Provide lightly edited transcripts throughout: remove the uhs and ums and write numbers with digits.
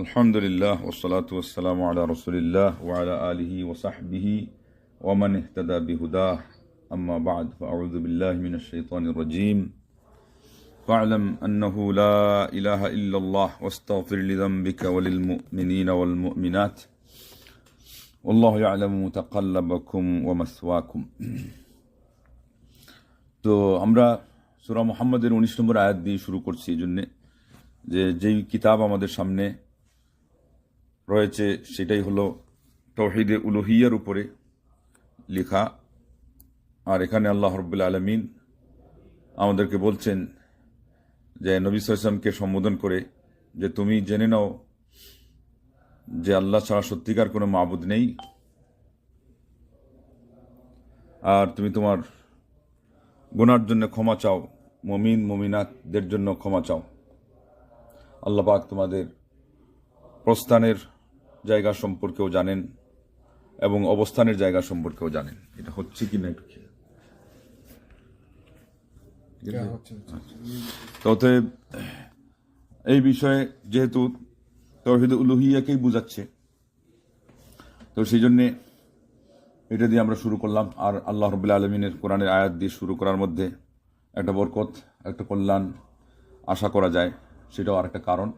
আলহামদুলিল্লাহ ওয়াসসালাতু ওয়াসসালামু আলা রাসূলিল্লাহ ওয়া আলা আলিহি ওয়া সাহবিহি ওয়া মান ইহতাদা বিহুদাহ আম্মা বা'দ ফাআউযু বিল্লাহি মিনাশ শাইতানির রাজীম ফা'লাম আন্নাহু লা ইলাহা ইল্লাল্লাহ ওয়াস্তাগফির লিযামবিকা ওয়া লিল মুমিনিনা ওয়াল মুমিনাত ওয়াল্লাহু ইয়া'লামু মুতাকাল্লাবাকুম ওয়া মাসওয়াকুম। তো আমরা সূরা মুহাম্মদের 19 নম্বর আয়াত দিয়ে শুরু করছি এজন্য যে যেই কিতাব আমাদের সামনে রয়েছে সেটাই হলো তাওহীদে উলুহিয়ার উপরে লেখা। আর এখানে আল্লাহ রাব্বুল আলামিন আমাদেরকে বলছেন যে নবী সাল্লাল্লাহু আলাইহি ওয়াসাল্লামকে সম্বোধন করে যে তুমি জেনে নাও যে আল্লাহ ছাড়া সত্যিকার কোনো মাবুদ নেই, আর তুমি তোমার গুনার জন্য ক্ষমা চাও, মুমিন মুমিনাতদের জন্য ক্ষমা চাও। আল্লাহ পাক তোমাদের প্রস্থানের জায়গা সম্পর্কেও জানেন এবং অবস্থানের জায়গা সম্পর্কেও জানেন। এটা হচ্ছে কি না একটু অতএব এই বিষয়ে যেহেতু তাওহীদ উলুহিয়াকেই বুঝাচ্ছে, তো সেই জন্যে এটা দিয়ে আমরা শুরু করলাম। আর আল্লাহ রাব্বুল আলামিনের কোরআনের আয়াত দিয়ে শুরু করার মধ্যে একটা বরকত, একটা কল্যাণ আশা করা যায়, সেটাও আর একটা কারণ।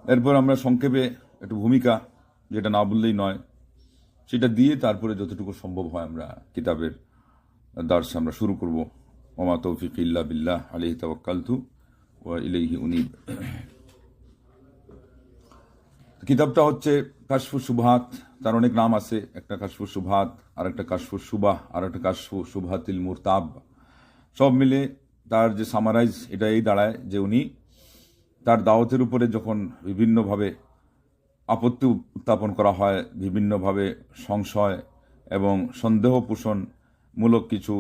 এরপর আমরা সংক্ষেপে একটু ভূমিকা, যেটা না বললেই নয়, সেটা দিয়ে তারপরে যতটুকু সম্ভব হয় আমরা কিতাবের দার্স আমরা শুরু করব। ওমা তৌফিক ইল্লা বিল্লাহ আলাইহি তাওয়াক্কালতু ওয়া ইলাইহি উনীব। কিতাবটা হচ্ছে কাশফুস শুবহাত। তার অনেক নাম আছে, একটা কাশফুস শুবহাত, আর একটা কাশফুস শুবাহ, আর একটা কাশফুস শুবহাতিল মুরতাব। সব মিলে তার যে সামারাইজ এটা এই দাঁড়ায় যে উনি তার দাওয়াতের উপরে যখন বিভিন্নভাবে আপত্তি উত্থাপন করা হয়, বিভিন্নভাবে সংশয় এবং সন্দেহ পোষণমূলক কিছু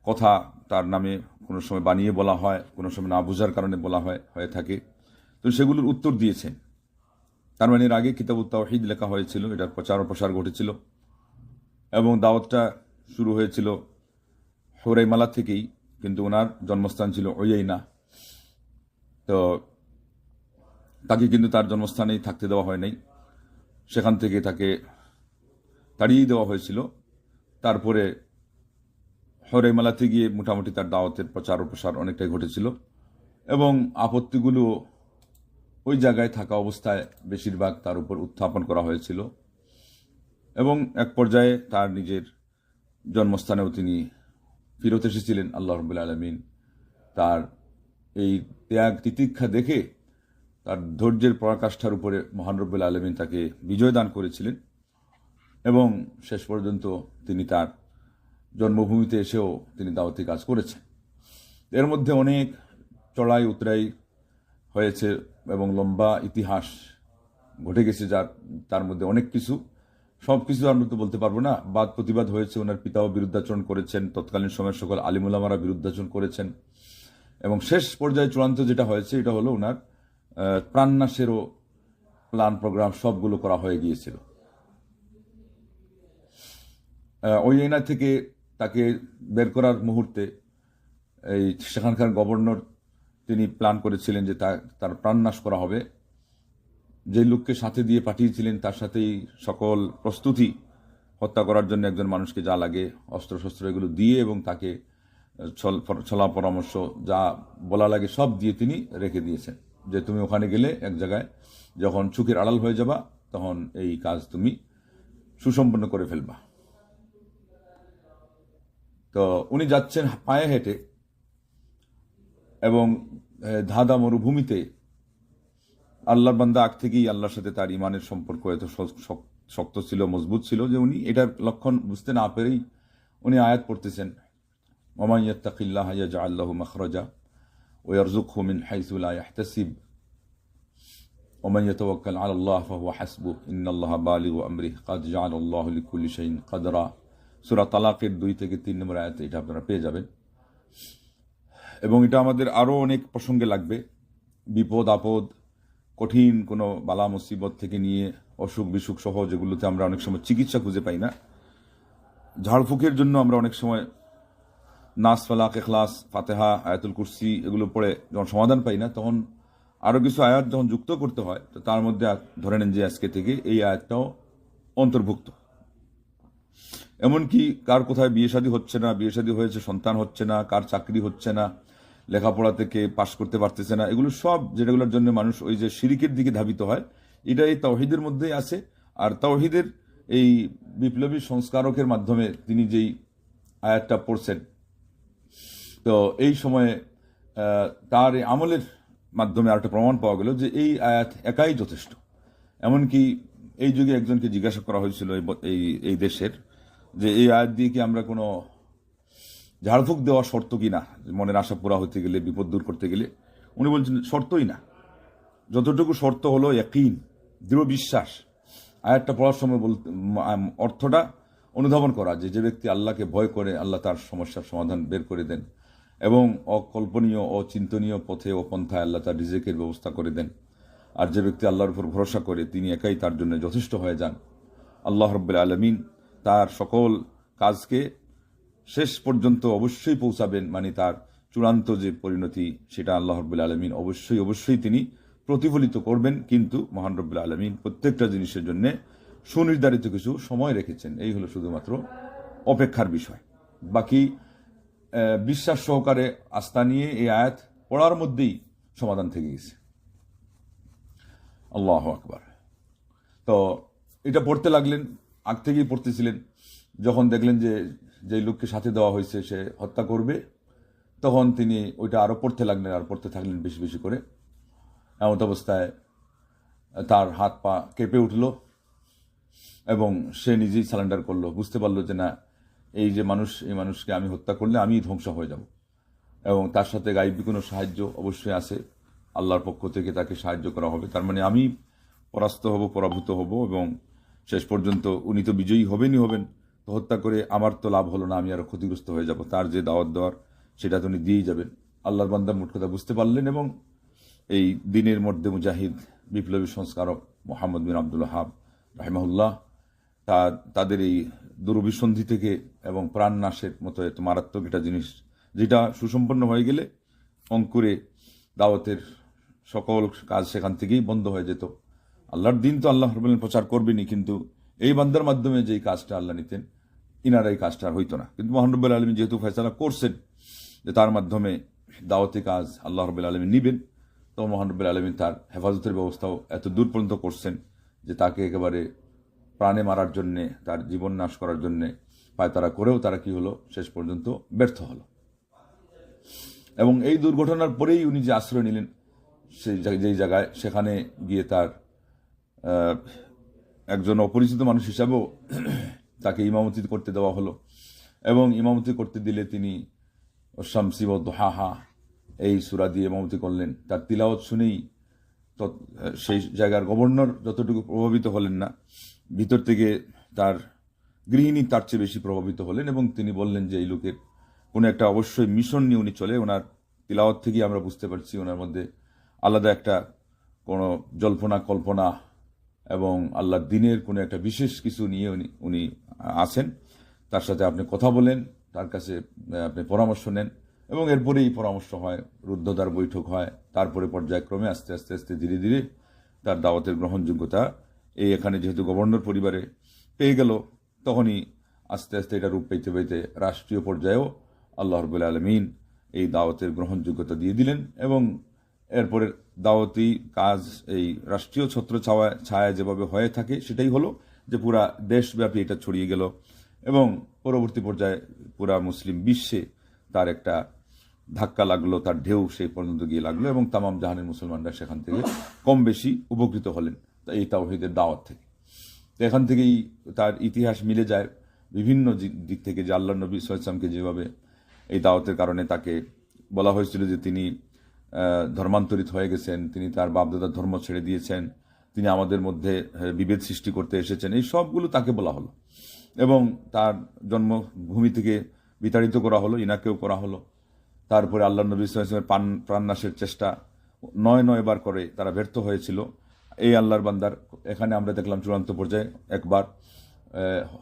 কথা তার নামে কোনো সময় বানিয়ে বলা হয়, কোনো সময় না বোঝার কারণে বলা হয়ে থাকে, তো সেগুলোর উত্তর দিয়েছেন। তার মানে এর আগে কিতাবুত তাওহীদ লেখা হয়েছিল, এটার প্রচার ও প্রসার ঘটেছিল এবং দাওয়াতটা শুরু হয়েছিল হুরাইমালা থেকেই, কিন্তু ওনার জন্মস্থান ছিল উয়াইনা। তো তাকে কিন্তু তার জন্মস্থানেই থাকতে দেওয়া হয় নাই, সেখান থেকে তাকে তাড়িয়ে দেওয়া হয়েছিল। তারপরে হুরাইমালাতে গিয়ে মোটামুটি তার দাওয়াতের প্রচার ও প্রসার অনেকটাই ঘটেছিল এবং আপত্তিগুলো ওই জায়গায় থাকা অবস্থায় বেশিরভাগ তার উপর উত্থাপন করা হয়েছিল এবং এক পর্যায়ে তার নিজের জন্মস্থানেও তিনি ফিরত এসেছিলেন। আল্লাহ রাব্বুল আলামিন তার এই ত্যাগ তিতিক্ষা দেখে তার ধৈর্যের পরাকাষ্ঠার উপরে মহান রব্বুল আলামিন তাকে বিজয় দান করেছিলেন এবং শেষ পর্যন্ত তিনি তার জন্মভূমিতে এসেও তিনি দাওয়াতি কাজ করেছেন। এর মধ্যে অনেক চড়াই উতরাই হয়েছে এবং লম্বা ইতিহাস ঘটে গেছে, তার মধ্যে অনেক কিছু, সব কিছু আমরা তো বলতে পারবো না। বাদ প্রতিবাদ হয়েছে, ওনার পিতাও বিরুদ্ধাচরণ করেছেন, তৎকালীন সময়ের সকল আলিম উলামারা বিরুদ্ধাচরণ করেছেন এবং শেষ পর্যায়ে চূড়ান্ত যেটা হয়েছে এটা হলো ওনার প্রাণনাশেরও প্ল্যান প্রোগ্রাম সবগুলো করা হয়ে গিয়েছিল। উয়াইনা থেকে তাকে বের করার মুহূর্তে এই সেখানকার গভর্নর তিনি প্ল্যান করেছিলেন যে তার প্রাণনাশ করা হবে। যে লোককে সাথে দিয়ে পাঠিয়েছিলেন তার সাথেই সকল প্রস্তুতি হত্যা করার জন্য একজন মানুষকে যা লাগে অস্ত্রশস্ত্র এগুলো দিয়ে এবং তাকে ছলা পরামর্শ যা বলা লাগে সব দিয়ে তিনি রেখে দিয়েছেন যে তুমি ওখানে গেলে এক জায়গায় যখন চোখের আড়াল হয়ে যাবা তখন এই কাজ তুমি সুসম্পন্ন করে ফেলবা। তো উনি যাচ্ছেন পায়ে হেঁটে এবং ধাঁধা মরুভূমিতে। আল্লাহর বান্দা আগ থেকেই আল্লাহর সাথে তার ইমানের সম্পর্ক এত শক্ত ছিল, মজবুত ছিল যে উনি এটার লক্ষণ বুঝতে না পেরেই উনি আয়াত পড়তেছেন, ওয়া ইয়াত্তাকিল্লাহা ইয়াজআল লাহু মাখরাজা ওয়া ইয়ারযুকহু মিন হাইসু লা ইয়াহতাসিব ওয়া মান ইয়াতাওয়াক্কাল আলাল্লাহ ফাহুয়া হাসবুহ ইন্নাল্লাহা বালিগু আমরিহি ক্বাদ জাআলাল্লাহু লিকুল্লি শাইইন কদরা। সূরা তালাকের 2 থেকে 3 নম্বর আয়াতে এটা আপনারা পেয়ে যাবেন এবং এটা আমাদের আরও অনেক প্রসঙ্গে লাগবে। বিপদ আপদ, কঠিন কোনো বালা মুসিবত থেকে নিয়ে অসুখ বিসুখ সহ, যেগুলোতে আমরা অনেক সময় চিকিৎসা খুঁজে পাই না, ঝাড়ফুঁকের জন্য আমরা অনেক সময় নাস, ফালাক, ইখলাস, ফাতিহা, আয়াতুল কুরসি এগুলো পড়ে যখন সমাধান পাই না, তখন আরও কিছু আয়াত যখন যুক্ত করতে হয় তো তার মধ্যে ধরে নেন যে আজকে থেকে এই আয়াতটাও অন্তর্ভুক্ত। এমনকি কার কোথায় বিয়ে শাদী হচ্ছে না, বিয়ে শাদী হয়েছে সন্তান হচ্ছে না, কার চাকরি হচ্ছে না, লেখাপড়া থেকে পাশ করতে পারতেছে না, এগুলো সব যেটাগুলোর জন্য মানুষ ওই যে শিরিকের দিকে ধাবিত হয়, এটা এই তাওহীদের মধ্যেই আছে। আর তাওহীদের এই বিপ্লবী সংস্কারকের মাধ্যমে তিনি যেই আয়াতটা পড়ছেন, তো এই সময়ে তার এই আমলের মাধ্যমে আরেকটা প্রমাণ পাওয়া গেল যে এই আয়াত একাই যথেষ্ট। এমনকি এই যুগে একজনকে জিজ্ঞাসা করা হয়েছিল এই দেশের যে এই আয়াত দিয়ে কি আমরা কোনো ঝাড়ফুঁক দেওয়া শর্ত কি না, মনের আশা পুরা হতে গেলে, বিপদ দূর করতে গেলে? উনি বলছেন শর্তই না, যতটুকু শর্ত হলো ইয়াকিন, দৃঢ় বিশ্বাস। আয়াতটা পড়ার সময় অর্থটা অনুধাবন করা যে ব্যক্তি আল্লাহকে ভয় করে আল্লাহ তার সমস্যার সমাধান বের করে দেন, এবং অকল্পনীয় অচিন্তনীয় পথে ও পন্থায় আল্লাহ তার রিজেকের ব্যবস্থা করে দেন। আর যে ব্যক্তি আল্লাহর উপর ভরসা করে তিনি একাই তার জন্য যথেষ্ট হয়ে যান। আল্লাহ রাব্বুল আলামিন তার সকল কাজকে শেষ পর্যন্ত অবশ্যই পৌঁছাবেন, মানে তার চূড়ান্ত যে পরিণতি সেটা আল্লাহ রাব্বুল আলামিন অবশ্যই তিনি প্রতিফলিত করবেন। কিন্তু মহান রব্বুল আলামিন প্রত্যেকটা জিনিসের জন্য সুনির্ধারিত কিছু সময় রেখেছেন, এই হলো শুধুমাত্র অপেক্ষার বিষয়। বাকি বিশ্বাস সহকারে আস্থা নিয়ে এই আয়াত পড়ার মধ্যেই সমাধান থেকে গেছে। আল্লাহু আকবার। তো এটা পড়তে লাগলেন, আগ থেকেই পড়তেছিলেন। যখন দেখলেন যে লোককে সাথে দেওয়া হয়েছে সে হত্যা করবে, তখন তিনি ওইটা আরও পড়তে লাগলেন, আর পড়তে থাকলেন বেশি বেশি করে। এমন অবস্থায় তার হাত পা কেঁপে উঠল এবং সে নিজেই সারেন্ডার করলো। বুঝতে পারলো যে না, এই মানুষকে আমি হত্যা করলে আমি ধ্বংস হয়ে যাব, এবং তার সাথে গাইবী কোনো সাহায্য অবশ্যই আছে, আল্লাহর পক্ষ থেকে তাকে সাহায্য করা হবে। তার মানে আমি পরাভূত হব, এবং শেষ পর্যন্ত উনি তো বিজয়ী হবেনই হবেন। তো হত্যা করে আমার তো লাভ হলো না, আমি আরো ক্ষতিগ্রস্ত হয়ে যাব। তার যে দাওয়াত দেওয়ার সেটা তো উনি দিয়েই যাবেন। আল্লাহর বান্দা মোট কথা বুঝতে পারলেন, এবং এই দিনের মধ্যে মুজাহিদ বিপ্লবী সংস্কারক মোহাম্মদ বিন আব্দুল ওয়াহাব রাহিমাহুল্লাহ তাদের এই দুরভিসন্ধি থেকে এবং প্রাণ নাশের মতো এত মারাত্মক একটা জিনিস, যেটা সুসম্পন্ন হয়ে গেলে অঙ্কুরে দাওয়াতের সকল কাজ সেখান থেকেই বন্ধ হয়ে যেত। আল্লাহর দিন তো আল্লাহ রাব্বুল আলামিন প্রচার করবেনই, কিন্তু এই বান্দার মাধ্যমে যেই কাজটা আল্লাহ নিতেন, ইনারা এই কাজটা হইতো না। কিন্তু মহান রব্বুল আলামিন যেহেতু ফয়সালা করছেন যে তার মাধ্যমে দাওয়াতি কাজ আল্লাহ রাব্বুল আলামিন নিবেন, তো মহান রব্বুল আলামিন তার হেফাজতের ব্যবস্থাও এত দূর পর্যন্ত করছেন যে তাকে একেবারে প্রাণে মারার জন্যে, তার জীবন নাশ করার জন্যে পায়তারা করেও তারা কি হলো, শেষ পর্যন্ত ব্যর্থ হলো। এবং এই দুর্ঘটনার পরেই উনি যে আশ্রয় নিলেন যেই জায়গায়, সেখানে গিয়ে তার একজন অপরিচিত মানুষ হিসাবেও তাকে ইমামতি করতে দেওয়া হলো, এবং ইমামতি করতে দিলে তিনি শামসি ওয়া দুহাহা এই সূরা দিয়ে ইমামতি করলেন। তার তিলাওয়াত শুনেই সেই জায়গার গভর্নর যতটুকু প্রভাবিত হলেন না, ভিতর থেকে তার গৃহিণী তার চেয়ে বেশি প্রভাবিত হলেন, এবং তিনি বললেন যে এই লোকের কোনো একটা অবশ্যই মিশন নিয়ে উনি চলে। ওনার তিলাওয়াত থেকেই আমরা বুঝতে পারছি ওনার মধ্যে আলাদা একটা কোনো জল্পনা কল্পনা এবং আল্লাহর দিনের কোনো একটা বিশেষ কিছু নিয়ে উনি আছেন। তার সাথে আপনি কথা বলেন, তার কাছে আপনি পরামর্শ নেন, এবং এরপরেই পরামর্শ হয়, রুদ্ধদ্বার বৈঠক হয়। তারপরে পর্যায়ক্রমে আস্তে আস্তে ধীরে ধীরে তার দাওয়াতের গ্রহণযোগ্যতা এখানে যেহেতু গভর্নর পরিবারে পেয়ে গেল, তখনই আস্তে আস্তে এটা রূপ পেতে পেতে রাষ্ট্রীয় পর্যায়েও আল্লাহ রাব্বুল আলামিন এই দাওয়াতের গ্রহণযোগ্যতা দিয়ে দিলেন। এবং এরপরের দাওয়াতি কাজ এই রাষ্ট্রীয় ছত্র ছায়া যেভাবে হয়ে থাকে সেটাই হলো যে পুরা দেশব্যাপী এটা ছড়িয়ে গেল, এবং পরবর্তী পর্যায়ে পুরা মুসলিম বিশ্বে তার একটা ধাক্কা লাগলো, তার ঢেউ সেই পর্যন্ত গিয়ে লাগলো, এবং তামাম জাহানের মুসলমানরা সেখান থেকে কম বেশি উপকৃত হলেন এই তাওহীদের দাওয়াত থেকে। তো এখান থেকেই তার ইতিহাস মিলে যায় বিভিন্ন দিক থেকে, যে আল্লাহ নবী সাল্লাল্লাহু আলাইহি ওয়াসাল্লামকে যেভাবে এই দাওয়াতের কারণে তাকে বলা হয়েছিল যে তিনি ধর্মান্তরিত হয়ে গেছেন, তিনি তার বাপদাদার ধর্ম ছেড়ে দিয়েছেন, তিনি আমাদের মধ্যে বিভেদ সৃষ্টি করতে এসেছেন, এই সবগুলো তাকে বলা হলো, এবং তার জন্মভূমি থেকে বিতাড়িত করা হলো, ইনাকেও করা হলো। তারপরে আল্লাহ নবী সাল্লাল্লাহু আলাইহি ওয়াসাল্লামের প্রাণনাশের চেষ্টা ৯ বার করে তারা ব্যর্থ হয়েছিল। এই আল্লাহর বান্দার এখানে আমরা দেখলাম চূড়ান্ত পর্যায়ে একবার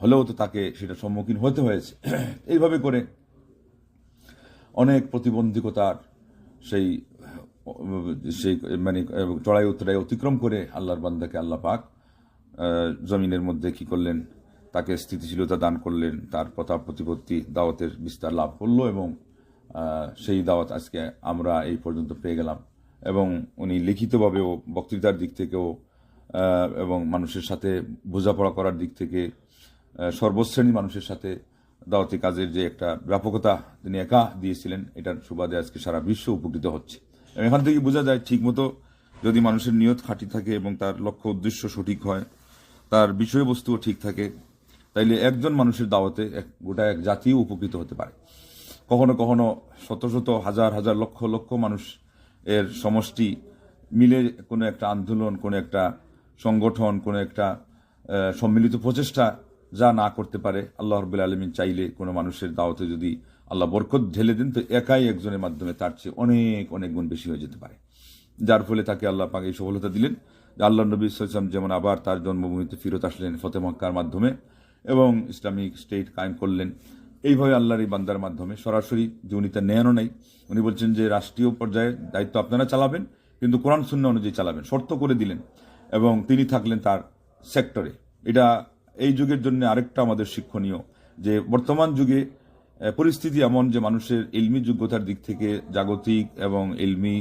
হলেও তো তাকে সেটা সম্মুখীন হতে হয়েছে। এইভাবে করে অনেক প্রতিবন্ধকতার সেই সেই মানে চড়াই উতরাই অতিক্রম করে আল্লাহর বান্দাকে আল্লাহ পাক জমিনের মধ্যে কি করলেন, তাকে স্থিতিশীলতা দান করলেন, তার প্রতাপ প্রতিপত্তি দাওয়াতের বিস্তার লাভ করলো এবং সেই দাওয়াত আজকে আমরা এই পর্যন্ত পেয়ে গেলাম। এবং উনি লিখিতভাবেও বক্তৃতার দিক থেকেও এবং মানুষের সাথে বোঝাপড়া করার দিক থেকে সর্বশ্রেণী মানুষের সাথে দাওয়াতি কাজের যে একটা ব্যাপকতা তিনি একা দিয়েছিলেন, এটার সুবাদে আজকে সারা বিশ্ব উপকৃত হচ্ছে। এখান থেকে বোঝা যায় ঠিকমতো যদি মানুষের নিয়ত খাঁটি থাকে এবং তার লক্ষ্য উদ্দেশ্য সঠিক হয়, তার বিষয়বস্তুও ঠিক থাকে, তাইলে একজন মানুষের দাওয়াতে গোটা এক জাতিও উপকৃত হতে পারে। কখনো কখনো শত শত হাজার হাজার লক্ষ লক্ষ মানুষ এর সমষ্টি মিলে কোনো একটা আন্দোলন, কোনো একটা সংগঠন, কোনো একটা সম্মিলিত প্রচেষ্টা যা না করতে পারে, আল্লাহ রাব্বুল আলামিন চাইলে কোনো মানুষের দাওয়াতে যদি আল্লাহ বরকত ঢেলে দেন, তো একাই একজনের মাধ্যমে তার চেয়ে অনেক অনেক গুণ বেশি হয়ে যেতে পারে। যার ফলে তাকে আল্লাহ পাক এই সফলতা দিলেন যে আল্লাহ নবী সাল্লাল্লাহু আলাইহি ওয়াসাল্লাম যেমন আবার তার জন্মভূমিতে ফিরত আসলেন ফতে মক্কার মাধ্যমে এবং ইসলামিক স্টেট কায়েম করলেন। এইভাবে আল্লাহর এই বান্দার মাধ্যমে সরাসরি যে উনি তা নেয়ানো নাই, উনি বলছেন যে রাষ্ট্রীয় পর্যায়ে দায়িত্ব আপনারা চালাবেন, কিন্তু কোরআন সুন্নাহ অনুযায়ী চালাবেন, শর্ত করে দিলেন এবং তিনি থাকলেন তার সেক্টরে। এটা এই যুগের জন্য আরেকটা আমাদের শিক্ষণীয় যে বর্তমান যুগে পরিস্থিতি এমন যে মানুষের ইলমি যোগ্যতার দিক থেকে জাগতিক এবং ইলমি,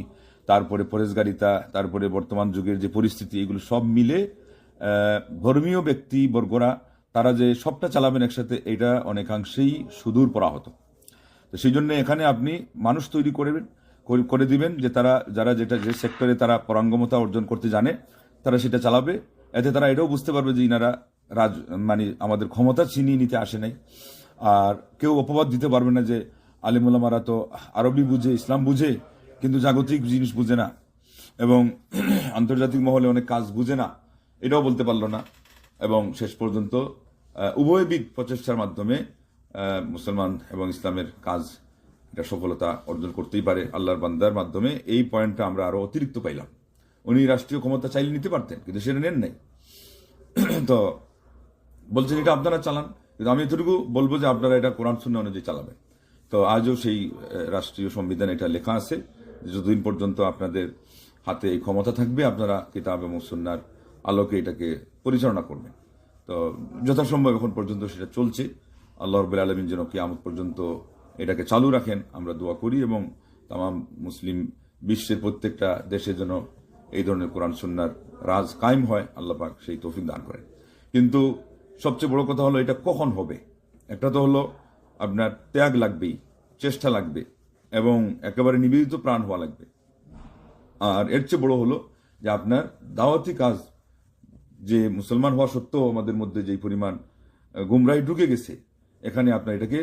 তারপরে পরেশগারিতা, তারপরে বর্তমান যুগের যে পরিস্থিতি, এগুলো সব মিলে ধর্মীয় ব্যক্তি বর্গরা তারা যে সবটা চালাবেন একসাথে, এটা অনেকাংশেই সুদূর পরাহত। তো সেই জন্য এখানে আপনি মানুষ তৈরি করে দিবেন যে তারা যারা যেটা যে সেক্টরে তারা পারঙ্গমতা অর্জন করতে জানে তারা সেটা চালাবে। এতে তারা এটাও বুঝতে পারবে যে ইনারা মানে আমাদের ক্ষমতা ছিনিয়ে নিতে আসে নাই। আর কেউ অপবাদ দিতে পারবে না যে আলিমুলামারা তো আরবি বুঝে, ইসলাম বুঝে, কিন্তু জাগতিক জিনিস বুঝে না এবং আন্তর্জাতিক মহলে অনেক কাজ বুঝে না, এটাও বলতে পারলো না। এবং শেষ পর্যন্ত উভয়বিদ প্রচেষ্টার মাধ্যমে মুসলমান এবং ইসলামের কাজ এটা সফলতা অর্জন করতেই পারে আল্লাহর বান্দার মাধ্যমে। এই পয়েন্টটা আমরা আরো অতিরিক্ত পাইলাম। উনি রাষ্ট্রীয় ক্ষমতা চাইলে নিতে পারতেন, কিন্তু সেটা নেন নাই। তো বলছেন এটা আপনারা চালান, কিন্তু আমি এতটুকু বলবো যে আপনারা এটা কোরআন সুন্নাহ অনুযায়ী চালাবেন। তো আজও সেই রাষ্ট্রীয় সংবিধানে এটা লেখা আছে যে যতদিন পর্যন্ত আপনাদের হাতে এই ক্ষমতা থাকবে আপনারা কিতাব এবং সুন্নাহর আলোকে এটাকে পরিচালনা করবেন। তো যথাসম্ভব এখন পর্যন্ত সেটা চলছে। আল্লাহ রাব্বুল আলামিন যেন কিয়ামত পর্যন্ত এটাকে চালু রাখেন আমরা দোয়া করি এবং তামাম মুসলিম বিশ্বের প্রত্যেকটা দেশে যেন এই ধরনের কোরআন সুন্নাহর রাজ কায়েম হয়, আল্লাহ পাক সেই তৌফিক দান করেন। কিন্তু সবচেয়ে বড় কথা হলো এটা কখন হবে। একটা তো হলো আপনার ত্যাগ লাগবেই, চেষ্টা লাগবে এবং একেবারে নিবেদিত প্রাণ হওয়া লাগবে। আর এর চেয়ে বড় হলো যে আপনার দাওয়াতি কাজ, যে মুসলমান হওয়া সত্ত্বেও আমাদের মধ্যে যেই পরিমাণ গুমরাহি ঢুকে গেছে, এখানে আপনার এটাকে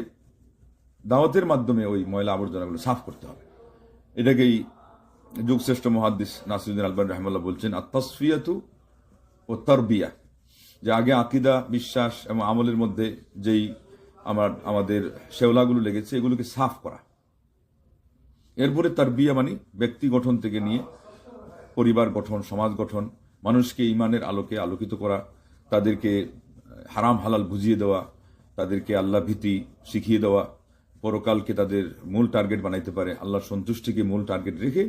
দাওয়াতের মাধ্যমে ওই ময়লা আবর্জনাগুলো সাফ করতে হবে। এটাকেই যুগশ্রেষ্ঠ মুহাদ্দিস নাসিরুদ্দিন আলবানী রাহিমাহুল্লাহ বলছেন আত-তাসফিয়াতু ও তারবিয়া, যে আগে আকীদা, বিশ্বাস এবং আমলের মধ্যে যেই আমাদের শেওলাগুলো লেগেছে এগুলোকে সাফ করা। এরপরে তারবিয়া মানে ব্যক্তি গঠন থেকে নিয়ে পরিবার গঠন, সমাজ গঠন, মানুষকে ইমানের আলোকে আলোকিত করা, তাদেরকে হারাম হালাল বুঝিয়ে দেওয়া, তাদেরকে আল্লাহ ভীতি শিখিয়ে দেওয়া, পরকালকে তাদের মূল টার্গেট বানাইতে পারে, আল্লাহর সন্তুষ্টিকে মূল টার্গেট রেখে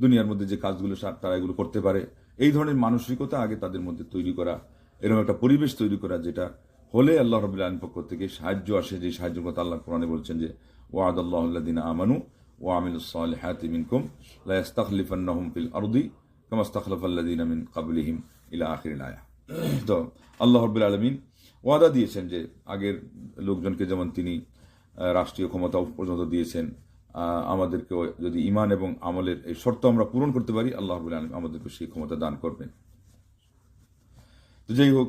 দুনিয়ার মধ্যে যে কাজগুলো তারা এগুলো করতে পারে, এই ধরনের মানসিকতা আগে তাদের মধ্যে তৈরি করা, এরকম একটা পরিবেশ তৈরি করা যেটা হলে আল্লাহ রাব্বুল আলামিনের পক্ষ থেকে সাহায্য আসে। যে সাহায্যের কথা আল্লাহ কোরআনে বলছেন যে ওয়াদাল্লাহু আল্লাযিনা আমানু ওয়া আমিলুস সালিহাতি মিনকুম লা ইস্তাখলিফান্নাহুম ফিল আরদি কামা ইস্তাখলাফাল্লাযিনা মিন ক্বাবলিহিম ইলা আখিরিল আয়াহ। তো আল্লাহ রাব্বুল আলামিন ওয়াদা দিয়েছেন যে আগের লোকজনকে যেমন তিনি রাষ্ট্রীয় ক্ষমতা পর্যন্ত দিয়েছেন, আমাদেরকেও যদি ইমান এবং আমলের এই শর্ত আমরা পূরণ করতে পারি, আল্লাহ রাব্বুল আলামিন আমাদেরকে সেই ক্ষমতা দান করবেন। তো যাই হোক,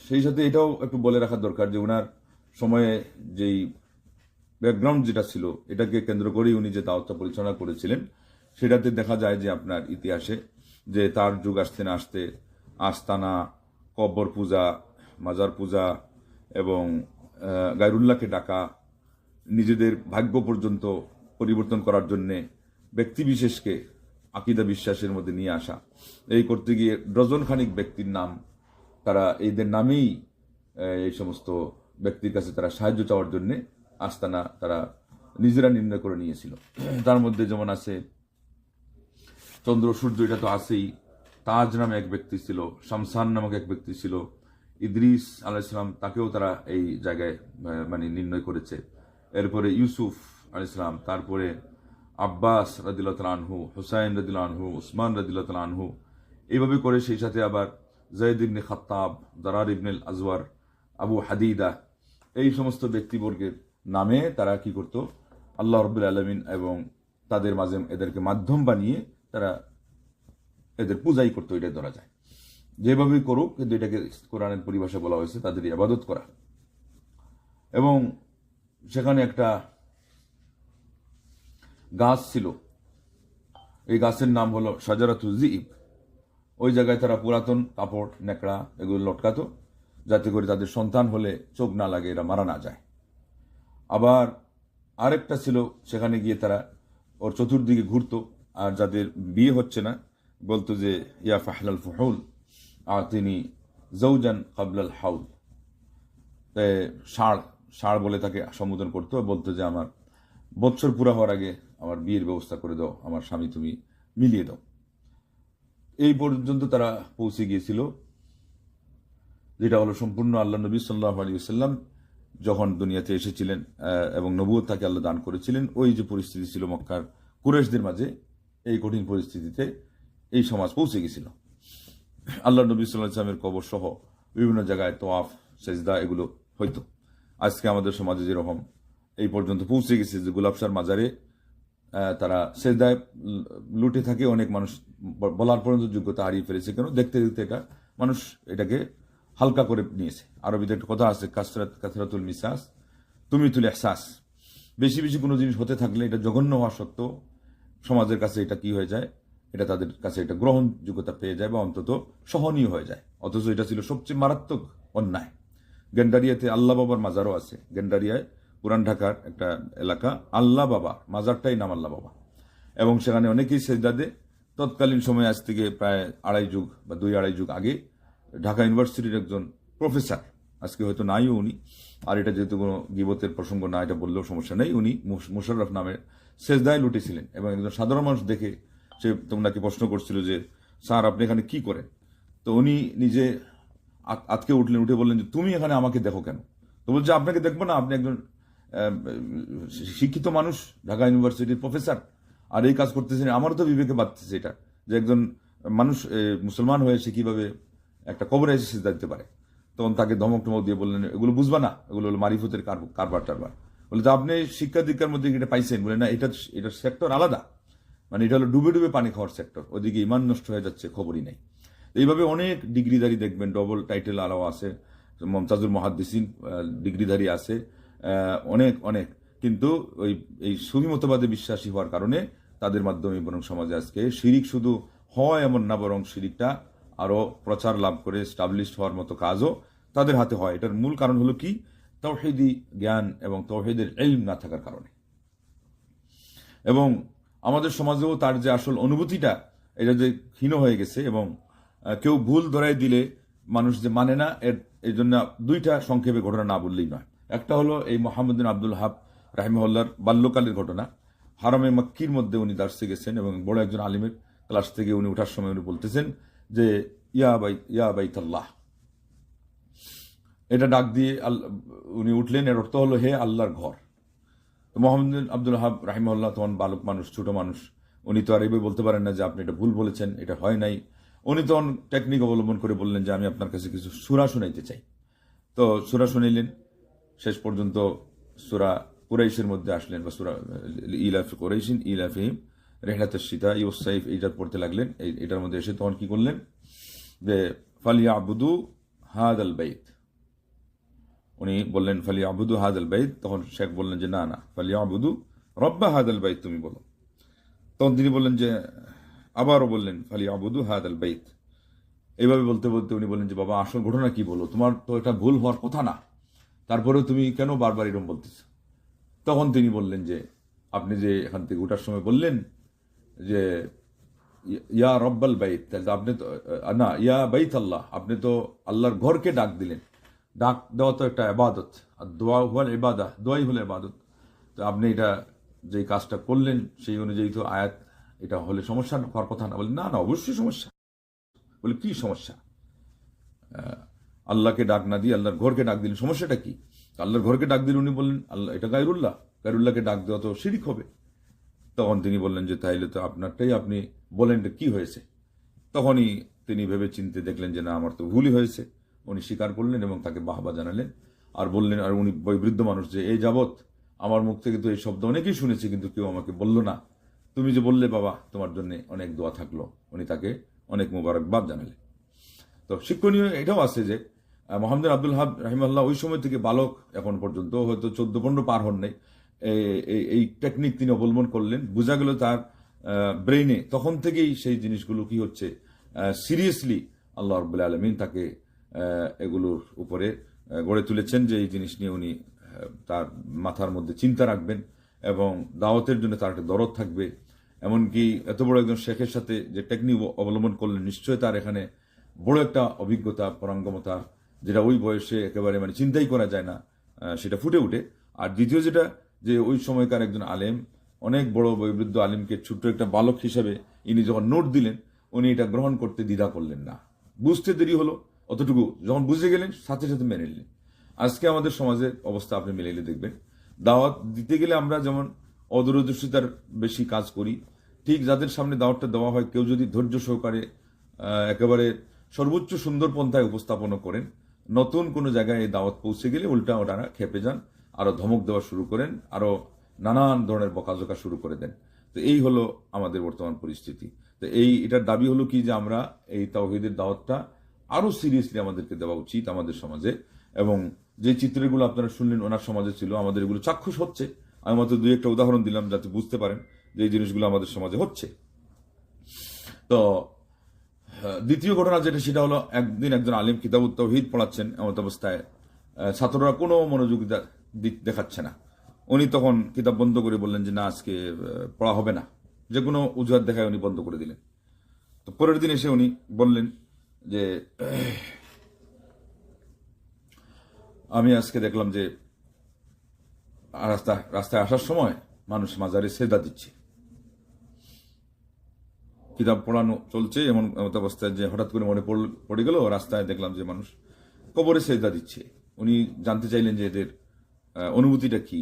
সেই সাথে এটাও একটু বলে রাখা দরকার যে ওনার সময়ে যেই ব্যাকগ্রাউন্ড যেটা ছিল এটাকে কেন্দ্র করেই উনি যে দাওয়াতটা পরিচালনা করেছিলেন, সেটাতে দেখা যায় যে আপনার ইতিহাসে যে তার যুগ আসতে না আসতে আস্তানা, কবর পূজা, মাজার পূজা এবং গায়রুল্লাহকে ডাকা, নিজেদের ভাগ্য পর্যন্ত পরিবর্তন করার জন্যে ব্যক্তিবিশেষকে আকীদা বিশ্বাসের মধ্যে নিয়ে আসা, এই করতে গিয়ে ডজন খানিক ব্যক্তির নাম, তারা এদের নামেই এই সমস্ত ব্যক্তির কাছে তারা সাহায্য চাওয়ার জন্যে আস্তানা তারা নিজেরা নির্ণয় করে নিয়েছিল। তার মধ্যে যেমন আছে চন্দ্র সূর্য, এটা তো আছেই। তাজ নামে এক ব্যক্তি ছিল, শামসান নামক এক ব্যক্তি ছিল, ইদ্রিস আলাইহিসসালাম, তাকেও তারা এই জায়গায় মানে নির্ণয় করেছে। এরপরে ইউসুফ আলাইহিসসালাম, তারপরে আব্বাস রাদিয়াল্লাহু তাআলা আনহু, হুসাইন রাদিয়াল্লাহু আনহু, উসমান রাদিয়াল্লাহু তাআলা আনহু, এইভাবে করে সেই সাথে আবার যায়েদ ইবনে খাত্তাব, দারার ইবনে আজওয়ার, আবু হাদিদা, এই সমস্ত ব্যক্তিবর্গের নামে তারা কি করত, আল্লাহ রাব্বুল আলামিন এবং তাদের মাঝে এদেরকে মাধ্যম বানিয়ে তারা এদের পূজাই করতো। এটা ধরা যায় যেভাবেই করুক, কিন্তু এটাকে কোরআনের পরিভাষা বলা হয়েছে তাদের ইবাদত করা। এবং সেখানে একটা গাছ ছিল, এই গাছের নাম হলো শাজারাতুজ যিব। ওই জায়গায় তারা পুরাতন কাপড়, নেকড়া এগুলো লটকাতো, যাতে করে তাদের সন্তান হলে চোখ না লাগে, এরা মারা না যায়। আবার আরেকটা ছিল, সেখানে গিয়ে তারা ওর চতুর্দিকে ঘুরতো, আর যাদের বিয়ে হচ্ছে না বলতো যে ইয়া ফাহলাল ফুহুল আতিনি জৌজান কাবলাল হাউল। ষাঁড় ষাঁড় বলে তাকে সম্বোধন করতো, বলতো যে আমার বৎসর পুরা হওয়ার আগে আমার বিয়ের ব্যবস্থা করে দাও, আমার স্বামী তুমি মিলিয়ে দাও। এই পর্যন্ত তারা পৌঁছে গিয়েছিল, যেটা হলো সম্পূর্ণ আল্লাহ নবী সাল্লাল্লাহু আলাইহি ওয়াসাল্লাম যখন দুনিয়াতে এসেছিলেন এবং নবুয়ত তাকে আল্লাহ দান করেছিলেন, ওই যে পরিস্থিতি ছিল মক্কার কুরাইশদের মাঝে, এই কঠিন পরিস্থিতিতে এই সমাজ পৌঁছে গেছিল। আল্লাহ নবী সাল্লাল্লাহু আলাইহি ওয়াসাল্লামের কবর সহ বিভিন্ন জায়গায় তোয়াফ, সেজদা এগুলো হইতো। আজকে আমাদের সমাজে যেরকম এই পর্যন্ত পৌঁছে গেছে যে গুলাবশার মাজারে তারা সেজদায় লুটে থাকে, অনেক মানুষ বলার পর্যন্ত যোগ্যতা হারিয়ে ফেলেছে। কেন? দেখতে দেখতে এটা মানুষ এটাকে হালকা করে নিয়েছে। আরবিতে একটা কথা আছে, কাসরাতুল মিসাস তুমিতুল ইহসাস। বেশি বেশি কোনো জিনিস হতে থাকলে এটা জঘন্য হওয়া সত্ত্বেও সমাজের কাছে এটা কি হয়ে যায়, এটা তাদের কাছে এটা গ্রহণযোগ্যতা পেয়ে যায় বা অন্তত সহনীয় হয়ে যায়। অথচ এটা ছিল সবচেয়ে মারাত্মক অন্যায়। গেন্ডারিয়াতে আল্লাহ বাবার মাজারও আছে। গেন্ডারিয়ায় পুরান ঢাকার একটা এলাকা, আল্লাহ বাবা মাজারটাই নাম আল্লাহ বাবা, এবং সেখানে অনেকেই সেজদা দেয়। তৎকালীন সময়ে আজ থেকে প্রায় 2.5 যুগ বা 2-2.5 যুগ আগে ঢাকা ইউনিভার্সিটির একজন প্রফেসর, আজকে হয়তো নাইও উনি, আর এটা যেহেতু কোনো গীবতের প্রসঙ্গ না, এটা বললেও সমস্যা নেই, উনি মোশাররফ নামে সেজদায় লুটেছিলেন এবং একজন সাধারণ মানুষ দেখে সে তোমরাকে প্রশ্ন করছিল যে স্যার আপনি এখানে কি করেন। তো উনি নিজে আজকে উঠলেন, উঠে বললেন যে তুমি এখানে আমাকে দেখো কেন? তো বলছে আপনাকে দেখবো না, আপনি একজন শিক্ষিত মানুষ, ঢাকা ইউনিভার্সিটির প্রফেসর, আর এই কাজ করতেছেন। আমারও তো বিবেকে বাঁধতেছে এটা, যে একজন মানুষ মুসলমান হয়ে সে কিভাবে একটা কবরে এসে সিজদা দিতে পারে। তখন তাকে ধমক টমক দিয়ে বললেন এগুলো বুঝবা না, এগুলো হলো মারিফতের কারবার টারবার। বলে তো আপনি শিক্ষা দীক্ষার মধ্যে এটা পাইছেন? বলে না, এটা সেক্টর আলাদা, মানে এটা হলো ডুবে ডুবে পানি খাওয়ার সেক্টর, ওদিকে ইমান নষ্ট হয়ে যাচ্ছে, খবরই নেই। এইভাবে অনেক ডিগ্রিধারী দেখবেন, ডবল টাইটেল আলাও আছে, মমতাজুল মুহাদ্দিসিন ডিগ্রিধারী আছে, অনেক অনেক, কিন্তু এই সুফি মতবাদে বিশ্বাসী হওয়ার কারণে তাদের মাধ্যমে বরং সমাজে আজকে শিরিক শুধু হয় এমন না, বরং শিরিকটা আরো প্রচার লাভ করে স্টাবলিশ হওয়ার মতো কাজও তাদের হাতে হয়। এটার মূল কারণ হলো কি? তাওহীদি জ্ঞান এবং তাওহীদের ইলম না থাকার কারণে। এবং আমাদের সমাজেও তার যে আসল অনুভূতিটা, এটা যে ক্ষীণ হয়ে গেছে, এবং কেউ ভুল ধরাই দিলে মানুষ যে মানে না, এর জন্য 2টা সংক্ষেপে ঘটনা না বললেই নয়। একটা হলো এই মোহাম্মদ বিন আব্দুল হাব রাহিমাহুল্লাহর বাল্যকালের ঘটনা। হারামে মক্কির মধ্যে উনি দার্সে গেছেন এবং বড় একজন আলিমের ক্লাস থেকে উনি ওঠার সময় উনি বলতেছেন যে ইয়া বাইতাল্লাহ, এটা ডাক দিয়ে উনি উঠলেন। এর অর্থ হলো হে আল্লাহর ঘর। তো মোহাম্মদ বিন আব্দুল হাব রাহিমাহুল্লাহ তখন বালক মানুষ, ছোট মানুষ, উনি তো আর এইভাবে বলতে পারেন না যে আপনি এটা ভুল বলেছেন, এটা হয় নাই। উনি তখন টেকনিক অবলম্বন করে বললেন যে আমি আপনার কাছে কিছু সূরা শুনাইতে চাই। তো সূরা শুনাইলেন। শেষ পর্যন্ত সূরা কুরাইশের মধ্যে আসলেন, বা সূরা ইলাফি কুরাইশিন ইলাফিহিম রিহলাতুশ শিতা ওয়াস সাইফ, এইটা পড়তে লাগলেন। এটার মধ্যে এসে তখন কি করলেন যে ফালিয়াবুদু হাদাল বাইত, উনি বললেন ফালিয়াবুদু হাদাল বাইত। তখন শেখ বললেন যে না না, ফালিয়াবুদু রব্বা হাদাল বাইত তুমি বলো। তখন তিনি বললেন যে, আবারও বললেন ফালিয়াবুদু হাদাল বাইত। এইভাবে বলতে বলতে উনি বললেন যে বাবা আসল ঘটনা কি বলো, তোমার তো এটা ভুল হওয়ার কথা না, তারপরেও তুমি কেন বারবার এরকম বলতেছ? তখন তিনি বললেন যে আপনি যে এখান থেকে ওঠার সময় বললেন যে ইয়া রব্বাল বাইত, তাহলে আপনি তো না, ইয়া বাইত আল্লাহ, আপনি তো আল্লাহর ঘরকে ডাক দিলেন। ডাক দেওয়া তো একটা ইবাদত, আর দোয়া হুয়াল ইবাদা, দোয়াই হলো ইবাদত। তো তো আপনি এটা যে কাজটা করলেন সেই অনুযায়ী তো আয়াত এটা হলে সমস্যা হওয়ার কথা না। বলে না না, অবশ্যই সমস্যা। বলে কি সমস্যা? আল্লাহকে ডাক না দিয়ে আল্লাহর ঘরকে ডাক দিলেন, সমস্যাটা কি? আল্লাহর ঘরকে ডাক দিলে উনি বললেন আল্লাহ এটা গায়রুল্লাহ, গায়রুল্লাহকে ডাক দেওয়া তো শিরিক হবে। তখন তিনি বললেন যে তাইলে তো আপনারটাই আপনি বলেন কি হয়েছে। তখনই তিনি ভেবে চিনতে দেখলেন যে না, আমার তো ভুলই হয়েছে। উনি স্বীকার করলেন এবং তাকে বাহবা জানালেন আর বললেন, আর উনি বৃদ্ধ মানুষ, যে এই যাবৎ আমার মুখ থেকে তো এই শব্দ অনেকেই শুনেছি, কিন্তু কেউ আমাকে বলল না। তুমি যে বললে বাবা, তোমার জন্য অনেক দোয়া থাকলো। উনি তাকে অনেক মোবারকবাদ জানালেন। তো শিক্ষণীয় এটাও আছে যে মোহাম্মদ আব্দুল হাব রাহিমাল্লাহ ওই সময় থেকে বালক এখন পর্যন্ত হয়তো 14-15 পার হন নাই, এই টেকনিক তিনি অবলম্বন করলেন। বোঝা গেল তার ব্রেইনে তখন থেকেই সেই জিনিসগুলো কি হচ্ছে, সিরিয়াসলি আল্লাহ রাব্বুল আলামিন তাকে এগুলোর উপরে গড়ে তুলেছেন যে এই জিনিস নিয়ে উনি তার মাথার মধ্যে চিন্তা রাখবেন এবং দাওয়াতের জন্য তার একটা দরদ থাকবে। এমনকি এত বড় একজন শেখের সাথে যে টেকনিক অবলম্বন করলেন, নিশ্চয়ই তার এখানে বড় একটা অভিজ্ঞতা, পারঙ্গমতা, যেটা ওই বয়সে একেবারে মানে চিন্তাই করা যায় না, সেটা ফুটে উঠে। আর দ্বিতীয় যেটা, যে ওই সময়কার একজন আলেম, অনেক বড় বয়োবৃদ্ধ আলেমকে ছোট্ট একটা বালক হিসেবে ইনি যখন নোট দিলেন, উনি এটা গ্রহণ করতে দ্বিধা করলেন না। বুঝতে দেরি হলো, অতটুকু যখন বুঝে গেলেন সাথে সাথে মেনে নিলেন। আজকে আমাদের সমাজের অবস্থা আপনি মিলাইলে দেখবেন, দাওয়াত দিতে গেলে আমরা যেমন অদূরদর্শিতার বেশি কাজ করি, ঠিক যাদের সামনে দাওয়াতটা দেওয়া হয়, কেউ যদি ধৈর্য সহকারে একেবারে সর্বোচ্চ সুন্দর পন্থায় উপস্থাপন করেন, নতুন কোনো জায়গায় এই দাওয়াত পৌঁছে গেলে উল্টা ওনারা খেপে যান, আরো ধমক দেওয়া শুরু করেন, আরো নানান ধরনের বকাঝকা শুরু করে দেন। তো এই হলো আমাদের বর্তমান পরিস্থিতি। তো এটার দাবি হলো কি, যে আমরা এই তাওহীদের দাওয়াতটা আরো সিরিয়াসলি আমাদেরকে দেওয়া উচিত আমাদের সমাজে। এবং যে চিত্রগুলো আপনারা শুনলেন ওনার সমাজে ছিল, আমাদের এগুলো চাক্ষুষ হচ্ছে। আমি মাত্র 2-1টা উদাহরণ দিলাম যাতে বুঝতে পারেন যে এই জিনিসগুলো আমাদের সমাজে হচ্ছে। তো দ্বিতীয় ঘটনা যেটা, সেটা হলো একদিন একজন আলিম কিতাবুত তাওহীদ পড়াচ্ছেন, এমত অবস্থায় ছাত্ররা কোনো মনোযোগিতা দেখাচ্ছে না। উনি তখন কিতাব বন্ধ করে বললেন যে না, আজকে পড়া হবে না। যে কোনো অজুহাত দেখায় উনি বন্ধ করে দিলেন। তো পরের দিন এসে উনি বললেন যে আমি আজকে দেখলাম যে রাস্তায় আসার সময় মানুষ মাজারে সেজদা দিচ্ছে। কিতাব পড়ানো চলছে এমন অবস্থায় যে হঠাৎ করে মনে পড়ে গেল, রাস্তায় দেখলাম যে মানুষ কবরে সেজদা দিচ্ছে। উনি জানতে চাইলেন যে এদের অনুভূতিটা কি,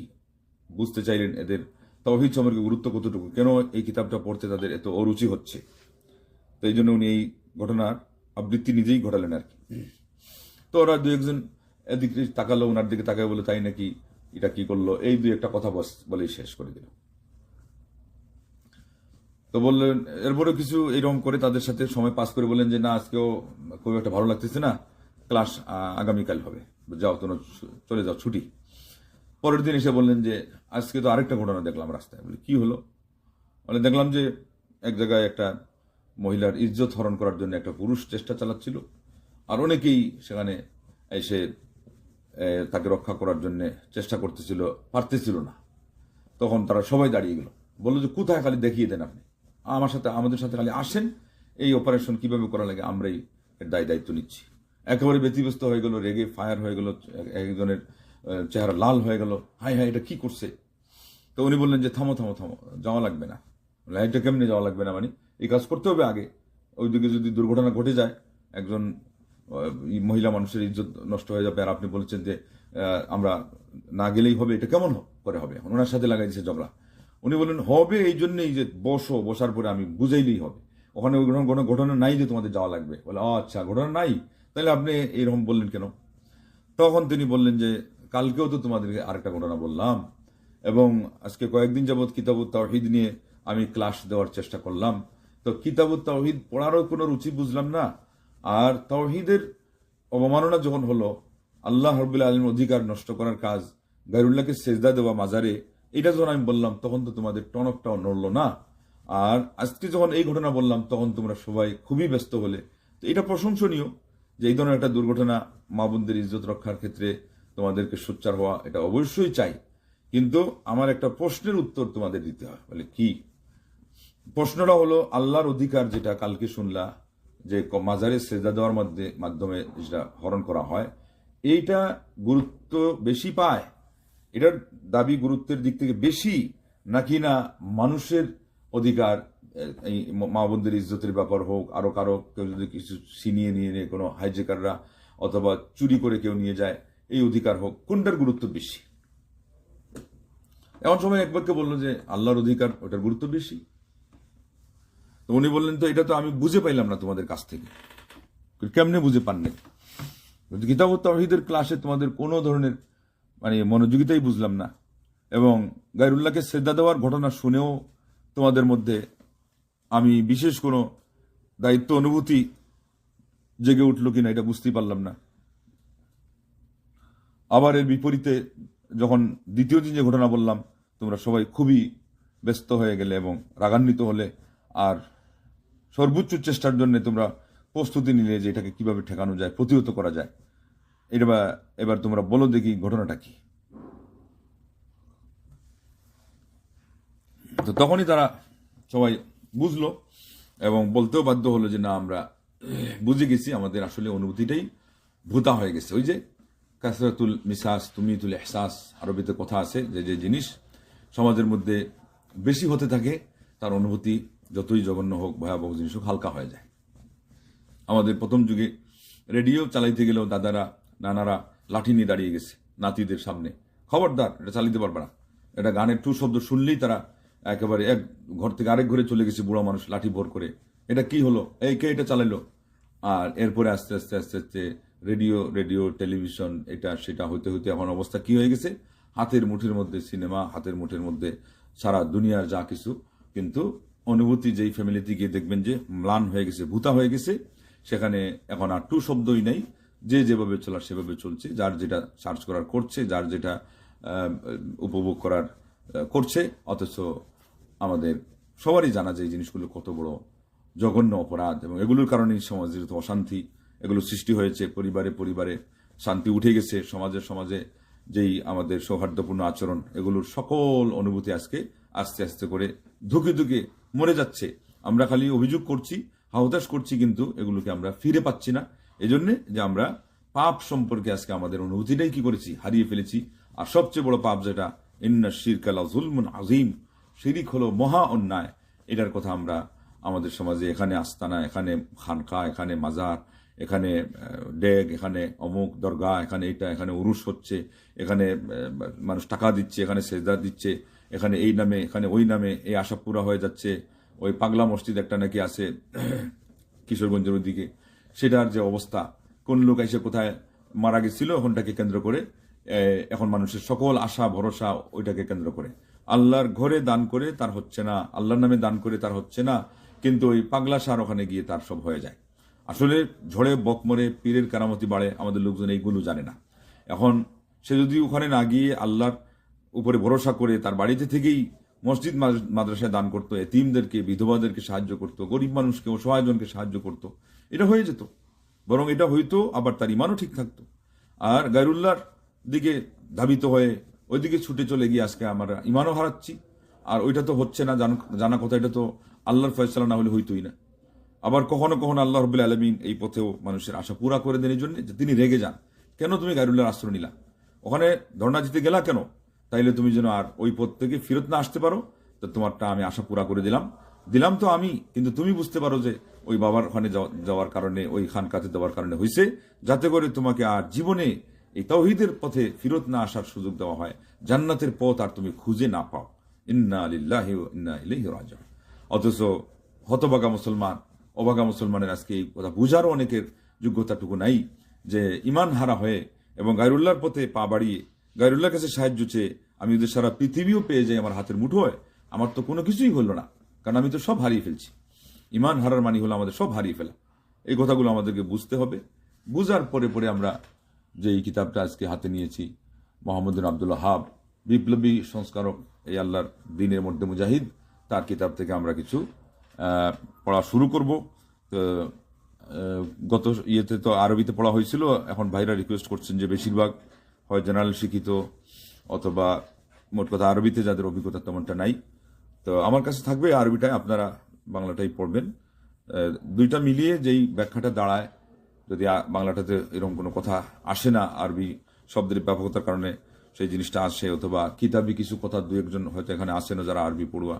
বুঝতে চাইলেন এদের তাওহীদ সম্পর্কে গুরুত্ব কতটুকু, কেন এই কিতাবটা পড়তে তাদের এত অরুচি হচ্ছে। তো এই জন্য উনি এই ঘটনার আবৃত্তি নিজেই ঘটালেন আর কি। তো ওরা 2-1জন এদিকে তাকালো, ওনার দিকে তাকায় বলে তাই নাকি, এটা কি করলো, এই 2-1টা কথা বলেই শেষ করে দিল। তো বললেন, এরপরে কিছু এইরকম করে তাদের সাথে সময় পাস করে বললেন যে না, আজকেও খুব একটা ভালো লাগতেছে না, ক্লাস আগামীকাল হবে, যাও তোমরা চলে যাও, ছুটি। পরের দিন এসে বললেন যে আজকে তো আরেকটা ঘটনা দেখলাম রাস্তায়। বলে কি হলো? বলে দেখলাম যে এক জায়গায় একটা মহিলার ইজ্জত হরণ করার জন্য একটা পুরুষ চেষ্টা চালাচ্ছিল, আর অনেকেই সেখানে এসে তাকে রক্ষা করার জন্য চেষ্টা করতেছিল, পারতেছিল না। তখন তারা সবাই দাঁড়িয়ে গেল, বললো যে কোথায়, খালি দেখিয়ে দেন আপনি, আমাদের সাথে খালি আসেন, এই অপারেশন কিভাবে করা লাগে আমরাই এর দায়িত্ব নিচ্ছি। একেবারে ব্যতিব্যস্ত হয়ে গেল, রেগে ফায়ার হয়ে গেল, একজনের চেহারা লাল হয়ে গেল, হাই হাই এটা কি করছে। তো উনি বললেন যে থামো থামো থামো, যাওয়া লাগবে না। এটা কেমনি যাওয়া লাগবে না, মানে এই কাজ করতে হবে আগে। ওইদিকে যদি দুর্ঘটনা ঘটে যায়, একজন মহিলা মানুষের ইজ্জত নষ্ট হয়ে যাবে, আর আপনি বলছেন যে আমরা না গেলেই হবে, এটা কেমন করে হবে? ওনার সাথে লাগাই দিচ্ছে ঝগড়া। উনি বললেন হবে এই জন্যই যে বসার পরে আমি বুঝাইলেই হবে, ওখানে ওই কোনো ঘটনা নাই যে তোমাদের যাওয়া লাগবে। বলে আচ্ছা, ঘটনা নাই, তাহলে আপনি এরকম বললেন কেন? তখন তিনি বললেন যে কালকেও তো তোমাদেরকে আরেকটা ঘটনা বললাম, এবং আজকে কয়েকদিন যাবৎ কিতাবুত তাওহীদ নিয়ে আমি ক্লাস দেওয়ার চেষ্টা করলাম। তো কিতাবুত তাওহীদ পড়ারও কোনো রুচি বুঝলাম না, আর তাওহীদের অবমাননা যখন হলো, আল্লাহ রাব্বুল আলামিনের অধিকার নষ্ট করার কাজ, গায়রুল্লাহকে সেজদা দেওয়া মাজারে, এটা যখন আমি বললাম তখন তো তোমাদের টনকটাও নড়লো না। আর আজকে যখন এই ঘটনা বললাম তখন তোমরা সবাই খুবই ব্যস্ত হলে। তো এটা প্রশংসনীয় যে এই ধরনের একটা দুর্ঘটনা, মা বোনদের ইজ্জত রক্ষার ক্ষেত্রে তোমাদেরকে সোচ্চার হওয়া, এটা অবশ্যই চাই। কিন্তু আমার একটা প্রশ্নের উত্তর তোমাদের দিতে হয়। বলে কি? প্রশ্নটা হলো আল্লাহর অধিকার যেটা কালকে শুনলা, যে মাজারে সেজদা দেওয়ার মাধ্যমে যেটা হরণ করা হয়, এইটা গুরুত্ব বেশি পায়, এটার দাবি গুরুত্বের দিক থেকে বেশি, নাকি না মানুষের অধিকার, এই মা বোনদের ইজ্জতের ব্যাপার হোক, আরো কারো কেউ যদি কিছু ছিনিয়ে নিয়ে নিয়ে কোনো হাইজেকাররা অথবা চুরি করে কেউ নিয়ে যায়, এই অধিকার হোক, কোনটার গুরুত্ব বেশি? এমন সময় একবারকে বললো যে আল্লাহর অধিকার, ওটার গুরুত্ব বেশি। তো উনি বললেন, তো এটা তো আমি বুঝে পাইলাম না তোমাদের কাছ থেকে। কেমনে বুঝে পাননি? কিতাব তাওহীদের ক্লাসে তোমাদের কোনো ধরনের মনোযোগিতাই বুঝলাম না, এবং গায়রুল্লাহকে সেজদা দেওয়ার ঘটনা শুনেও তোমাদের মধ্যে আমি বিশেষ কোনো দায়িত্ব অনুভূতি জেগে উঠলো কিনা এটা বুঝতেই পারলাম না। আবার এর বিপরীতে যখন দ্বিতীয় দিন যে ঘটনা বললাম, তোমরা সবাই খুবই ব্যস্ত হয়ে গেলে এবং রাগান্বিত হলে, আর সর্বোচ্চ চেষ্টার জন্য তোমরা প্রস্তুতি নিলে যে এটাকে কিভাবে ঠেকানো যায়, প্রতিহত করা যায়। এবার তোমরা বলো দেখি ঘটনাটা কি। তো তখনই তারা সবাই বুঝলো এবং বলতেও বাধ্য হলো যে না, আমরা বুঝে গেছি, আমাদের আসলে অনুভূতিটাই ভূতা হয়ে গেছে। ওই যে কাসরাতুল মিসাস তুমিতুল ইহসাস, আরবিতে কথা আছে যে যে জিনিস সমাজের মধ্যে বেশি হতে থাকে তার অনুভূতি যতই জঘন্য হোক, ভয়াবহ জিনিস হোক, হালকা হয়ে যায়। আমাদের প্রথম যুগে রেডিও চালাইতে গেলেও দাদারা নানারা লাঠি নিয়ে দাঁড়িয়ে গেছে নাতিদের সামনে, খবরদার এটা চালিতে পারবে না। এটা গানের টু শব্দ শুনলেই তারা একেবারে এক ঘর থেকে আরেক ঘরে চলে গেছে, বুড়া মানুষ লাঠি ভর করে। এটা কি হলো, এই কে এটা চালাইলো? আর এরপরে আস্তে আস্তে আস্তে আস্তে রেডিও টেলিভিশন, এটা সেটা হইতে হইতে এখন অবস্থা কি হয়ে গেছে, হাতের মুঠির মধ্যে সিনেমা, হাতের মুঠির মধ্যে সারা দুনিয়ার যা কিছু। কিন্তু অনুভূতি যেই ফ্যামিলিতে গিয়ে দেখবেন যে ম্লান হয়ে গেছে, ভূতা হয়ে গেছে, সেখানে এখন আর টু শব্দই নাই। যে যেভাবে চলার সেভাবে চলছে, যার যেটা সার্চ করার করছে, যার যেটা উপভোগ করার করছে। অথচ আমাদের সবারই জানা যে এই জিনিসগুলো কত বড় জঘন্য অপরাধ, এবং এগুলোর কারণেই সমাজের তো অশান্তি এগুলো সৃষ্টি হয়েছে। পরিবারে পরিবারে শান্তি উঠে গেছে, সমাজে যেই আমাদের সৌহার্দ্যপূর্ণ আচরণ, এগুলোর সকল অনুভূতি আজকে আস্তে আস্তে করে ধুকে ধুকে মরে যাচ্ছে। আমরা খালি অভিযোগ করছি, হাহতাশ করছি, কিন্তু এগুলোকে আমরা ফিরে পাচ্ছি না। এজন্য যে আমরা পাপ সম্পর্কে আজকে আমাদের অনুভূতিটাই কি করেছি, হারিয়ে ফেলেছি। আর সবচেয়ে বড় পাপ যেটা, ইন্না শিরকা লাযুলমুন আযীম, শিরিক হলো মহা অন্যায়। এটার কথা আমরা আমাদের সমাজে, এখানে আস্তানা, এখানে খানকা, এখানে মাজার, এখানে ডেগ, এখানে অমুক দরগা, এখানে এটা, এখানে উরুস হচ্ছে, এখানে মানুষ টাকা দিচ্ছে, এখানে সেজদা দিচ্ছে, এখানে এই নামে, এখানে ওই নামে, এই আশা পুরা হয়ে যাচ্ছে। ওই পাগলা মসজিদ একটা নাকি আছে কিশোরগঞ্জের ওইদিকে, সেটার যে অবস্থা, কোন লোক এসে কোথায় মারা গেছিল, ওখানটাকে কেন্দ্র করে এখন মানুষের সকল আশা ভরসা ওইটাকে কেন্দ্র করে। আল্লাহর ঘরে দান করে তার হচ্ছে না, আল্লাহর নামে দান করে তার হচ্ছে না, কিন্তু ওই পাগলা সার ওখানে গিয়ে তার সব হয়ে যায়। আসলে ঝড়ে বকমরে পীরের কারামতি বাড়ে, আমাদের লোকজন এইগুলো জানে না। এখন সে যদি ওখানে না গিয়ে আল্লাহর উপরে ভরসা করে তার বাড়িতে থেকেই মসজিদ মাদ্রাসায় দান করতো, এতিমদেরকে, বিধবাদেরকে সাহায্য করতো, গরিব মানুষকে, অসহায়জনকে সাহায্য করতো, এটা হয়ে যেত। বরং এটা হইতো, আবার তার ইমানও ঠিক থাকতো। আর গায়রুল্লাহর দিকে ধাবিত হয়ে ওইদিকে ছুটে চলে গিয়ে আজকে আমরা ইমানও হারাচ্ছি। আর ওইটা তো হচ্ছে না, জানা কথা, এটা তো আল্লাহর ফয়সালা না হলে হইতোই না। আবার কখনো কখনো আল্লাহ রাব্বুল আলামিন এই পথেও মানুষের আশা পুরা করে দেন, এই জন্য যে তিনি রেগে যান, কেন তুমি গায়রুল্লাহর আশ্রয় নিলা, ওখানে ধর্ণা দিতে গেলা কেন, তাইলে তুমি যেন আর ওই পথ থেকে ফিরত না আসতে পারো, তো তোমারটা আমি আশা পুরা করে দিলাম তো আমি, কিন্তু তুমি বুঝতে পারো যে ওই বাবার ওখানে যাওয়ার কারণে, ওই খানকাতে দেওয়ার কারণে হয়েছে, যাতে করে তোমাকে আর জীবনে এই তাওহীদের পথে ফিরত না আসার সুযোগ দেওয়া হয়, জান্নাতের পথ আর তুমি খুঁজে না পাও। ইন্না লিল্লাহি ওয়া ইন্না ইলাইহি রাজিউন। অথচ হতভাগা মুসলমান, অভাগা মুসলমানের আজকে এই কথা বুঝারও অনেকের যোগ্যতাটুকু নাই, যে ইমান হারা হয়ে এবং গায়রুল্লাহর পথে পা বাড়িয়ে গায়রুল্লাহর কাছে সাহায্য চেয়ে আমি যদি সারা পৃথিবীও পেয়ে যাই আমার হাতের মুঠোয়, আমার তো কোনো কিছুই হলো না, কারণ আমি তো সব হারিয়ে ফেলছি। ইমান হারার মানে হলো আমাদের সব হারিয়ে ফেলা। এই কথাগুলো আমাদেরকে বুঝতে হবে। বুঝার পরে পরে আমরা যে এই কিতাবটা আজকে হাতে নিয়েছি, মোহাম্মদ বিন আব্দুল ওয়াহাব, বিপ্লবী সংস্কারক, এই আল্লাহর দ্বীনের মধ্যে মুজাহিদ, তার কিতাব থেকে আমরা কিছু পড়া শুরু করব। গত ইয়েতে তো আরবিতে পড়া হয়েছিল, এখন ভাইরা রিকোয়েস্ট করছেন যে বেশিরভাগ হয় জেনারেল শিক্ষিত অথবা মোট কথা আরবিতে যাদের অভিজ্ঞতা তেমনটা নাই, তো আমার কাছে থাকবে আরবিটাই, আপনারা বাংলাটাই পড়বেন। দুইটা মিলিয়ে যেই ব্যাখ্যাটা দাঁড়ায়, যদি বাংলাটাতে এরকম কোনো কথা আসে না, আরবি শব্দের ব্যাপকতার কারণে সেই জিনিসটা আসে, অথবা কিতাবি কিছু কথা দু একজন হয়তো এখানে আসেন যারা আরবি পড়ুয়া,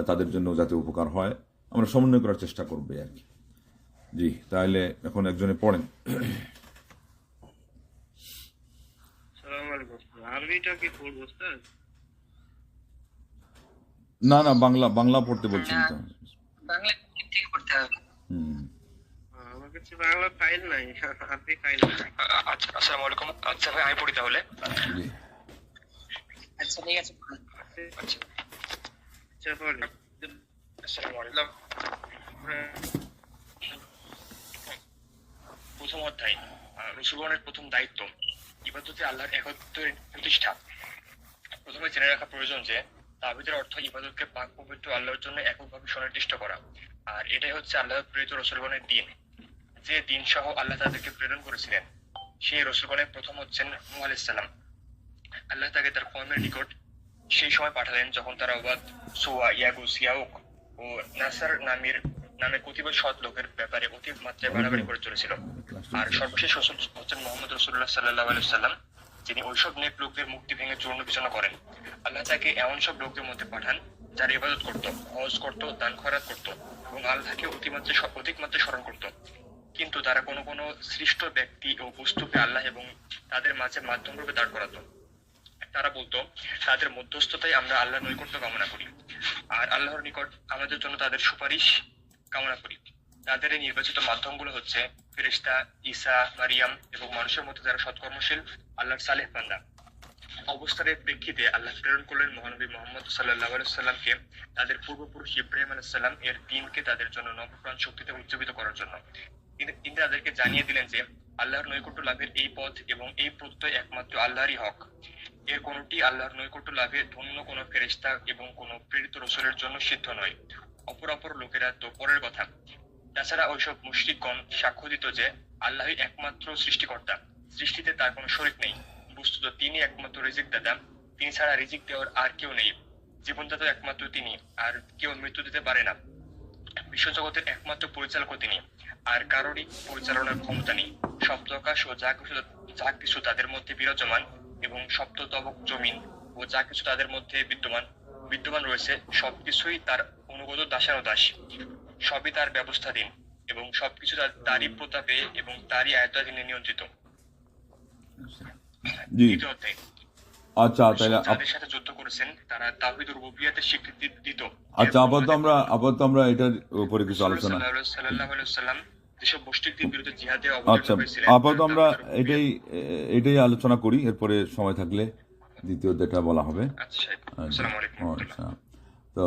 তাদের জন্য যাতে উপকার হয় আমরা সমন্বয় করার চেষ্টা করবো আর কি। জি, তাহলে এখন একজনে পড়েন। আরবিটা কি পড়বো স্যার? না না, বাংলা বাংলা পড়তে বলছেন তো। বাংলা ঠিক করতে হবে। আমার কাছে বাংলা ফাইল নাই, আরবি ফাইল নাই। আচ্ছা, আসসালামু আলাইকুম। আচ্ছা ভাই, আমি পড়ি তাহলে। জি। আচ্ছা ঠিক আছে। আচ্ছা আচ্ছা বলেন। আসসালামু আলাইকুম। প্রথম অধ্যায়, রাসূলগণের প্রথম দায়িত্ব, ইবাদতে আল্লাহর একত্বের প্রতিষ্ঠা। প্রথমে জেনে রাখা প্রয়োজন যে তাওহীদের অর্থ ইবাদতকে পাক পবিত্র আল্লাহর জন্য এককভাবে সুনির্দিষ্ট করা, আর এটাই হচ্ছে আল্লাহর প্রেরিত রাসূলগণের দ্বীন, যে দ্বীন সহ আল্লাহ তাদেরকে প্রেরণ করেছিলেন। সেই রাসূলগণের প্রথম হচ্ছেন নূহ আলাইহিস সালাম। আল্লাহ তাকে তার কওমের নিকট সেই সময় পাঠালেন যখন তারা ওয়াদ, সুওয়া, ইয়াগুস, ইয়াউক ও নাসার নামে কতিপয় সৎ লোকের ব্যাপারে অতি মাত্রায় বাড়াবাড়ি করে চলেছিল। আর সর্বশেষ রাসূল হচ্ছেন মুহাম্মদ রাসূলুল্লাহ সাল্লাল্লাহু আলাইহি ওয়াসাল্লাম, যিনি ওইসব নেক লোকদের মুক্তি ভেঙে চূর্ণ বিচূর্ণ করেন। আল্লাহ তাকে এমন সব লোকদের মধ্যে পাঠান যারা ইবাদত করত, হজ করত, দান খয়রাত করত এবং আল্লাহকে অধিক মাত্রায় স্মরণ করত। কিন্তু তারা কোনো কোনো সৃষ্ট ব্যক্তি ও বস্তুকে আল্লাহ এবং তাদের মাঝে মাধ্যম রূপে দাঁড় করাতো। তারা বলতো, তাদের মধ্যস্থতায় আমরা আল্লাহর নৈকট্য কামনা করি, আর আল্লাহর নিকট আমাদের জন্য তাদের সুপারিশ কামনা করি। তাদের এই নির্বাচিত মাধ্যমগুলো হচ্ছে ফেরেশতা, ঈসা, মারিয়াম এবং মানুষের মধ্যে যারা সৎকর্মশীল আল্লাহর সালেহ বান্দা। অবস্থার প্রেক্ষিতে আল্লাহ প্রেরণ করলেন মহানবী মুহাম্মদ সাল্লাল্লাহু আলাইহি সাল্লামকে তাদের পূর্বপুরুষ ইব্রাহিম আলাইহিস সালাম এর দ্বীনকে তাদের জন্য নবপ্রাণ শক্তিতে উজ্জীবিত করার জন্য। তিনি তাদেরকে জানিয়ে দিলেন যে আল্লাহর নৈকট্য লাভের এই পথ এবং এই প্রত্যয় একমাত্র আল্লাহরই হক। এর কোনটি আল্লাহর নৈকট্য লাভে ধন্য কোনো ফেরেশতা এবং কোনো প্রেরিত রাসূলের জন্য সিদ্ধ নয়। অপর লোকেরা তো পরের কথা। তাছাড়া ওইসব মুশরিকগণ সাক্ষ্য দিত যে আল্লাহই একমাত্র সৃষ্টিকর্তা, সৃষ্টিতে তার কোনো শরীক নেই। বস্তুত তিনি একমাত্র রিজিক দাতা, তিনি ছাড়া রিজিক দেওয়ার আর কেউ নেই। জীবনদাতা একমাত্র তিনি, আর কেউ মৃত্যু দিতে পারে না। বিশ্বজগতের একমাত্র পরিচালক তিনি, আর কারোরই পরিচালনার ক্ষমতা নেই। সপ্তাকাশ ও যা কিছু তাদের মধ্যে বিরাজমান এবং সপ্ততবক জমিন ও যা কিছু তাদের মধ্যে বিদ্যমান রয়েছে, সবকিছুই তার অনুগত দাসানুদাস। সবই তার ব্যবস্থাধীন এবং সবকিছু তারই প্রতাপে এবং তারই আয়ত্তাধীনে নিয়ন্ত্রিত। দ্বিতীয় অধ্যায়, আচ্ছা তাহলে যাদের সাথে যুদ্ধ করেছেন তারা তাওহীদ রুবুবিয়্যাতের স্বীকৃতি দিত। আচ্ছা, আপাতত আমরা এটার উপরে কিছু আলোচনা। সাল্লাল্লাহু আলাইহি ওয়াসাল্লাম যেসব মুশরিকদের বিরুদ্ধে জিহাদে আচ্ছা, আপাতত আমরা এটাই আলোচনা করি, এরপরে সময় থাকলে দ্বিতীয় যেটা বলা হবে। আসসালামু আলাইকুম। আচ্ছা, তো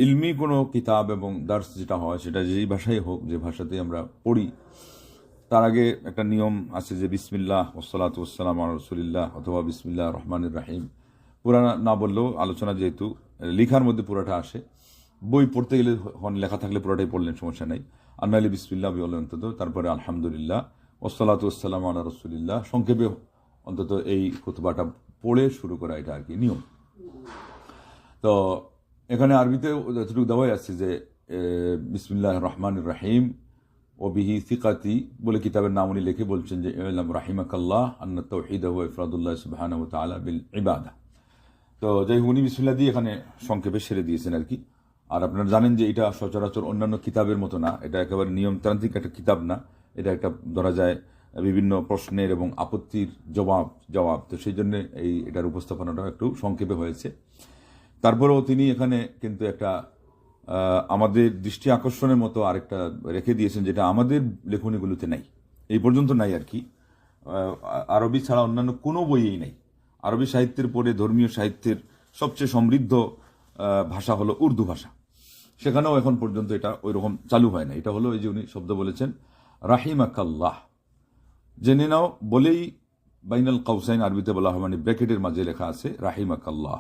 ইলমি কোনো কিতাব এবং দার্স যেটা হয় সেটা যেই ভাষাই হোক, যে ভাষাতেই আমরা পড়ি, তার আগে একটা নিয়ম আছে যে বিসমিল্লাহ ওয়াসসালাতু ওয়াসসালামু আলা রাসূলিল্লাহ অথবা বিসমিল্লাহ রহমানির রাহিম। পুরা না বললেও আলোচনা যেহেতু লেখার মধ্যে পুরাটা আসে, বই পড়তে গেলে লেখা থাকলে পুরাটাই পড়লেন, সমস্যা নাই। আর নাহলে বিসমিল্লাহ বলে অন্তত, তারপরে আলহামদুলিল্লাহ ওয়াসসালাতু ওয়াসসালামু আলা রাসূলিল্লাহ, সংক্ষেপে অন্তত এই খুতবাটা পড়ে শুরু করা, এটা আর কি নিয়ম। তো এখানে আরবিতে যতটুকু দেওয়াই আছে যে বিসমিল্লাহ রহমানির রাহিম ও বিহি সিকাতি বলে কিতাবের নাম উনি লিখে বলছেন যে ইলাম রাহিমাকাল্লাহ আন্না তাওহীদ ওয়া ইফরাদুল্লাহ সুবহানাহু ওয়া তাআলা বিল ইবাদা। তো যাই হোক, উনি বিসমিল্লাহ দিয়ে এখানে সংক্ষেপে সেরে দিয়েছেন আর কি। আর আপনারা জানেন যে এটা সচরাচর অন্যান্য কিতাবের মতো না, এটা একেবারে নিয়মতান্ত্রিক একটা কিতাব না, এটা একটা ধরা যায় বিভিন্ন প্রশ্নের এবং আপত্তির জবাব। তো সেই জন্য এটার উপস্থাপনাটা একটু সংক্ষেপে হয়েছে। তারপরেও তিনি এখানে কিন্তু একটা আমাদের দৃষ্টি আকর্ষণের মতো আরেকটা রেখে দিয়েছেন, যেটা আমাদের লেখনীগুলোতে নাই, এই পর্যন্ত নাই আর কি। আরবি ছাড়া অন্যান্য কোনো বইয়েই নাই। আরবি সাহিত্যের পরে ধর্মীয় সাহিত্যের সবচেয়ে সমৃদ্ধ ভাষা হলো উর্দু ভাষা, সেখানেও এখন পর্যন্ত এটা ওই রকম চালু হয় না। এটা হলো এই যে উনি শব্দ বলেছেন রাহিমাকাল্লাহ, জেনে নাও বলেই বাইনাল কাউসাইন আরবিতে বলা হয়, মানে ব্র্যাকেটের মাঝে লেখা আছে রাহিমাকাল্লাহ।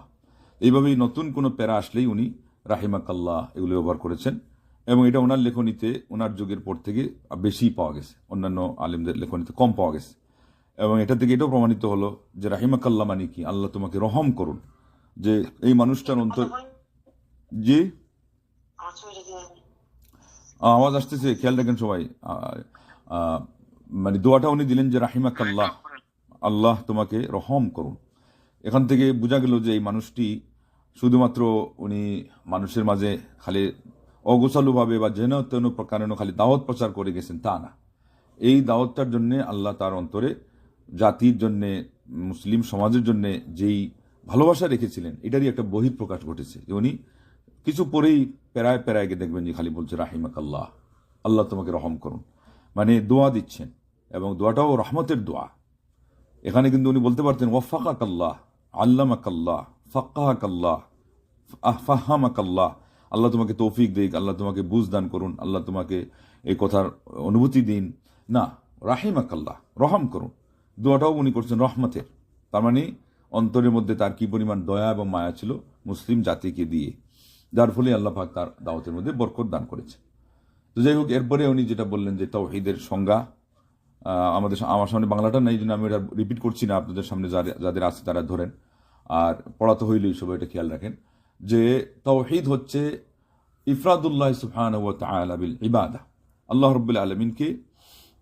এইভাবেই নতুন কোনো প্যারা আসলেই উনি রাহিমাকাল্লাহ এগুলো ব্যবহার করেছেন, এবং এটা ওনার লেখনীতে ওনার যুগের পর থেকে বেশি পাওয়া গেছে, অন্যান্য আলেমদের লেখনীতে কম পাওয়া গেছে। এবং এটা থেকে এটাও প্রমাণিত হলো যে রাহিমাকাল্লাহ মানে কি, আল্লাহ তোমাকে রহম করুন, যে এই মানুষটার অন্তর। জি, আওয়াজ আসতেছে, খেয়াল রাখেন সবাই। মানে দোয়াটা উনি দিলেন যে রাহিমাকাল্লাহ, আল্লাহ তোমাকে রহম করুন। এখান থেকে বোঝা গেল যে এই মানুষটি শুধুমাত্র উনি মানুষের মাঝে খালি অগোছালুভাবে বা যেন তেন প্রকারেণ খালি দাওয়াত প্রচার করে গেছেন তা না। এই দাওয়াতটার জন্যে আল্লাহ তার অন্তরে জাতির জন্যে, মুসলিম সমাজের জন্যে যেই ভালোবাসা রেখেছিলেন এটারই একটা বহিঃপ্রকাশ ঘটেছে। যে উনি কিছু পরেই পেরায় পেরায় গিয়ে দেখবেন যে খালি বলছে রাহিমাক আল্লাহ, আল্লাহ তোমাকে রহম করুন, মানে দোয়া দিচ্ছেন, এবং দোয়াটাও রহমতের দোয়া। এখানে কিন্তু উনি বলতে পারতেন ওয়াফাকাক আল্লাহ, আল্লামাক আল্লাহ, ফাক্কাহাক আল্লাহ, ফাহামাক আল্লাহ, আল্লাহ তোমাকে তৌফিক দিক, আল্লাহ তোমাকে বুঝ দান করুন, আল্লাহ তোমাকে এই কথার অনুভূতি দিন। না, রাহিমাক আল্লাহ, রহম করুন। দোয়াটাও উনি করছেন রহমতের। তার মানে অন্তরের মধ্যে তার কি পরিমাণ দয়া এবং মায়া ছিল মুসলিম জাতিকে দিয়ে, যার ফলে আল্লাহ পাক তার দাওয়াতের মধ্যে বরকত দান করেছে। তো যাই হোক, এরপরে উনি যেটা বললেন যে তাওহীদের সংজ্ঞা, আমার সামনে বাংলাটা নেই জন্য আমি এটা রিপিট করছি না, আপনাদের সামনে যাদের আছে তারা ধরেন, আর পড়াতে হইলেই সবাই এটা খেয়াল রাখেন যে তাওহীদ হচ্ছে ইফরাদুল্লাহ সুবহানাহু ওয়া তাআলা বিল ইবাদা, আল্লাহ রাব্বুল আলামিনকে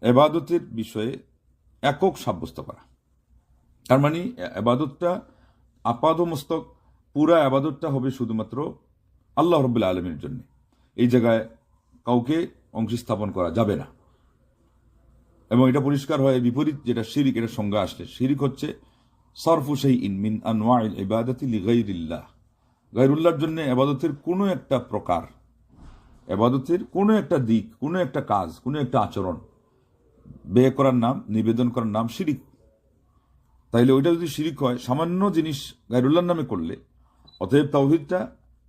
ইবাদতের বিষয়ে একক সাব্যস্ত করা। তার মানে ইবাদতটা আপাদমস্তক পুরা ইবাদতটা হবে শুধুমাত্র আল্লাহ রাব্বুল আলামিনের জন্য। এই জায়গায় কাউকে অংশ স্থাপন করা যাবে না। এবং এটা পরিষ্কার হয় বিপরীত যেটা শিরিক, এটা সংজ্ঞা আসলে শিরিক হচ্ছে সরফু শাইইন মিন আনওয়াইল ইবাদাতি লিগাইরিল্লাহ, গায়রুল্লাহর জন্য ইবাদতের কোনো একটা প্রকার, ইবাদতের কোনো একটা দিক, কোনো একটা কাজ, কোনো একটা আচরণ ব্যয় করার নাম, নিবেদন করার নাম শিরিক। তাইলে ওইটা যদি শিরিক হয়, সামান্য জিনিস গায়রুল্লাহর নামে করলে, অতএব তাওহীদটা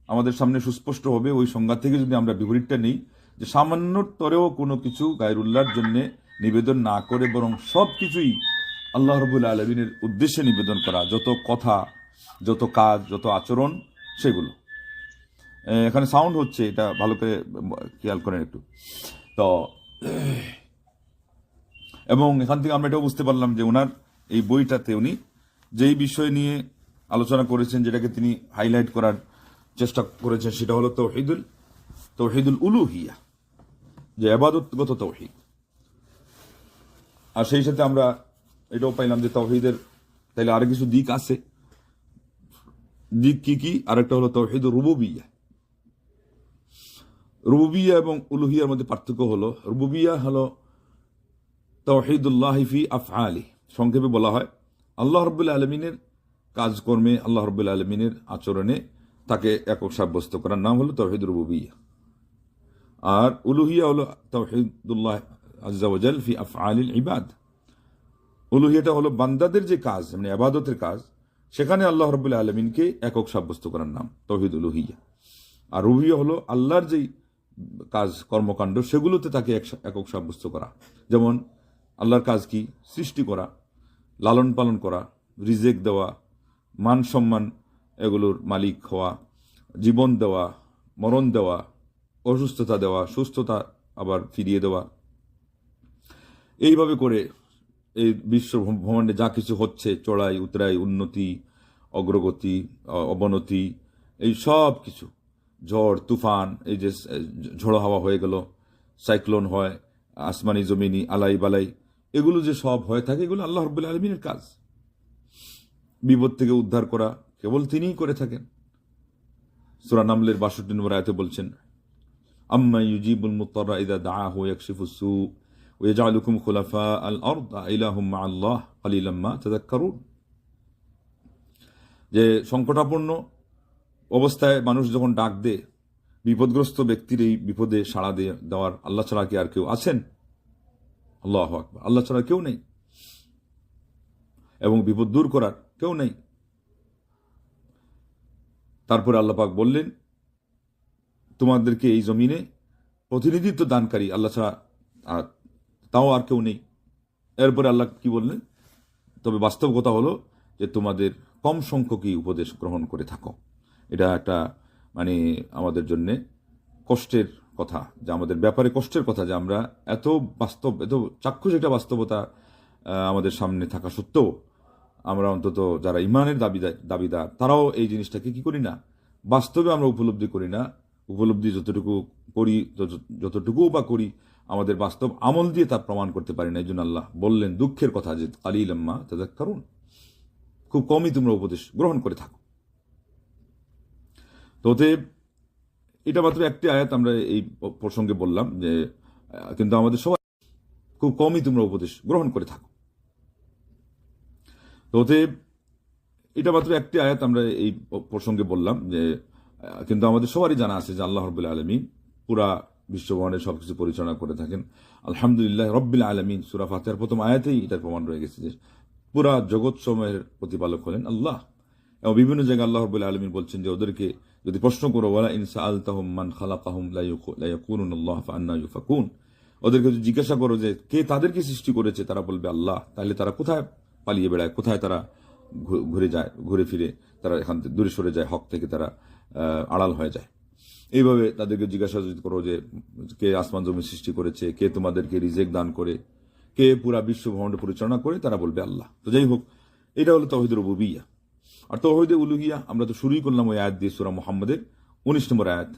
আমাদের সামনে সুস্পষ্ট হবে ওই সংজ্ঞা থেকে যদি আমরা বিপরীতটা নেই, যে সামান্যতরেও কোনো কিছু গায়রুল্লাহর জন্য নিবেদন না করে বরং সব কিছুই আল্লাহ রাব্বুল আলামিনের উদ্দেশ্যে নিবেদন করা, যত কথা, যত কাজ, যত আচরণ, সেগুলো। এখানে সাউন্ড হচ্ছে, এটা ভালো করে খেয়াল করেন একটু। তো এবং এখান থেকে আমরা এটাও বুঝতে পারলাম যে ওনার এই বইটাতে উনি যেই বিষয় নিয়ে আলোচনা করেছেন, যেটাকে তিনি হাইলাইট করার চেষ্টা করেছেন, সেটা হলো তাওহীদুল উলুহিয়া, যে ইবাদতগত তাওহীদ। আর সেই সাথে আমরা এটাও পাইলাম যে তাওহীদের তাইলে আরো কিছু দিক আছে। দিক কি কি? আরেকটা হলো তাওহীদুর রুবুবিয়্যাহ। রুবুবিয়্যাহ এবং উলুহিয়ার মধ্যে পার্থক্য হলো, রুবুবিয়্যাহ হলো তাওহীদুল্লাহি ফি আফআলি, সংক্ষেপে বলা হয় আল্লাহ রাব্বুল আলামিনের কাজকর্মে, আল্লাহ রাব্বুল আলামিনের আচরণে তাকে একক সাব্যস্ত করার নাম হলো তাওহীদ রুবুবিয়্যাহ। আর উলুহিয়া হলো তাওহীদুল্লাহ আজ্জা ওয়া জাল ফি আফআলিল ইবাদ। উলুহিয়াটা হলো বান্দাদের যে কাজ, মানে ইবাদতের কাজ, সেখানে আল্লাহ রাব্বুল আলামিনকে একক সাব্যস্ত করার নাম তাওহীদ উলুহিয়া। আর রুবুবিয়্যাহ হলো আল্লাহর যেই কাজ, কর্মকাণ্ড, সেগুলোতে তাকে একক সাব্যস্ত করা। যেমন আল্লাহর কাজ কি? সৃষ্টি করা, লালন পালন করা, রিজেক দেওয়া, মান সম্মান এগুলোর মালিক হওয়া, জীবন দেওয়া, মরণ দেওয়া, অসুস্থতা দেওয়া, সুস্থতা আবার ফিরিয়ে দেওয়া। এইভাবে করে এই বিশ্ব ব্রহ্মাণ্ডে যা কিছু হচ্ছে, চড়াই উতরাই, উন্নতি, অগ্রগতি, অবনতি, এই সব কিছু, ঝড় তুফান, এই যে ঝড়ো হাওয়া হয়ে গেল, সাইক্লোন হয়, আসমানি জমিনি আলাই বালাই, এগুলো যে সব হয়ে থাকে, এগুলো আল্লাহ রাব্বুল আলামিনের কাজ। বিপদ থেকে উদ্ধার করা কেবল তিনিই করে থাকেন। সূরা নামলের ৬২ নম্বর আয়াতে বলছেন, আম্মা ইউজিবুল মুত্তারা ইযা দাআহু ইয়াকশিফুস সূ ওয়া ইয়াজআলুকুম খুলাফা আল আরদ ইলাহুম মা আল্লাহ কালিলাম মা তাযাক্কারুন। যে সংকটাপন্ন অবস্থায় মানুষ যখন ডাক দেয়, বিপদগ্রস্ত ব্যক্তির এই বিপদে সাড়া দেওয়ার আল্লাহ ছাড়া কি আর কেউ আছেন? আল্লাহু আকবার, আল্লাহ ছাড়া কেউ নেই, এবং বিপদ দূর করার কেউ নেই। তারপরে আল্লাহ পাক বললেন, তোমাদেরকে এই জমিনে প্রতিনিধিত্ব দানকারী আল্লাহ ছাড়া তাও আর কেউ নেই। এরপরে আল্লাহ কি বললেন? তবে বাস্তব কথা হলো যে তোমাদের কম সংখ্যকই উপদেশ গ্রহণ করে থাকো। এটা একটা মানে আমাদের জন্য কষ্টের কথা, যে আমাদের ব্যাপারে কষ্টের কথা, যে আমরা এত বাস্তব, এত চাক্ষুষ একটা বাস্তবতা আমাদের সামনে থাকা সত্ত্বেও আমরা অন্তত যারা ইমানের দাবিদার তারাও এই জিনিসটাকে কি করি না, বাস্তবে আমরা উপলব্ধি করি না। উপলব্ধি যতটুকু করি, যতটুকু বা করি, আমাদের বাস্তব আমল দিয়ে তা প্রমাণ করতে পারি না। এই জন্য আল্লাহ বললেন দুঃখের কথা যে কালিলাম মা তাযাক্কারুন, খুব কমই তোমরা উপদেশ গ্রহণ করে থাকো। তো অতএব এটা মাত্র একটি আয়াত আমরা এই প্রসঙ্গে বললাম যে কিন্তু আমাদের সবাই খুব কমই তোমরা উপদেশ গ্রহণ করে থাকো। তো অতএব এটা মাত্র একটি আয়াত আমরা এই প্রসঙ্গে বললাম যে কিন্তু আমাদের সবারই জানা আছে যে আল্লাহ রাব্বুল আলামিন পুরা বিশ্বব্রহ্মাণ্ডের সবকিছু পরিচালনা করে থাকেন। আলহামদুলিল্লাহ রাব্বিল আলামিন সূরা ফাতিহার প্রথম আয়াতেই এটার প্রমাণ রয়ে গেছে যে পুরা জগৎ সমূহের প্রতিপালক হলেন আল্লাহ। এবং বিভিন্ন জায়গায় আল্লাহ রাব্বুল আলামিন বলছেন যে ওদেরকে যদি প্রশ্ন করো ওয়ালা ইন সাআলতাহুম মান খালাকাহুম লা ইয়াকুনুল্লাহ ফাআন্না ইউফাকুন, ওদেরকে যদি জিজ্ঞাসা করো যে কে তাদেরকে সৃষ্টি করেছে, তারা বলবে আল্লাহ, তাহলে তারা কোথায় পালিয়ে বেড়ায়, কোথায় তারা ঘুরে যায়, ঘুরে ফিরে তারা এখান থেকে দূরে সরে যায়, হক থেকে তারা আড়াল হয়ে যায়। এইভাবে তাদেরকে জিজ্ঞাসা যদি করো যে কে আসমান জমি সৃষ্টি করেছে, কে তোমাদেরকে রিজেক দান করে, কে পুরা বিশ্ব ব্রহ্মাণ্ড পরিচালনা করে, তারা বলবে আল্লাহ। তো যাই হোক, এটা হলো তাওহীদুর রুবুবিয়্যাহ। আর তাওহীদে উলুহিয়্যাহ আমরা তো শুরুই করলাম ওই আয়াত দিয়ে, সূরা মুহাম্মদের 19 নম্বর আয়াত।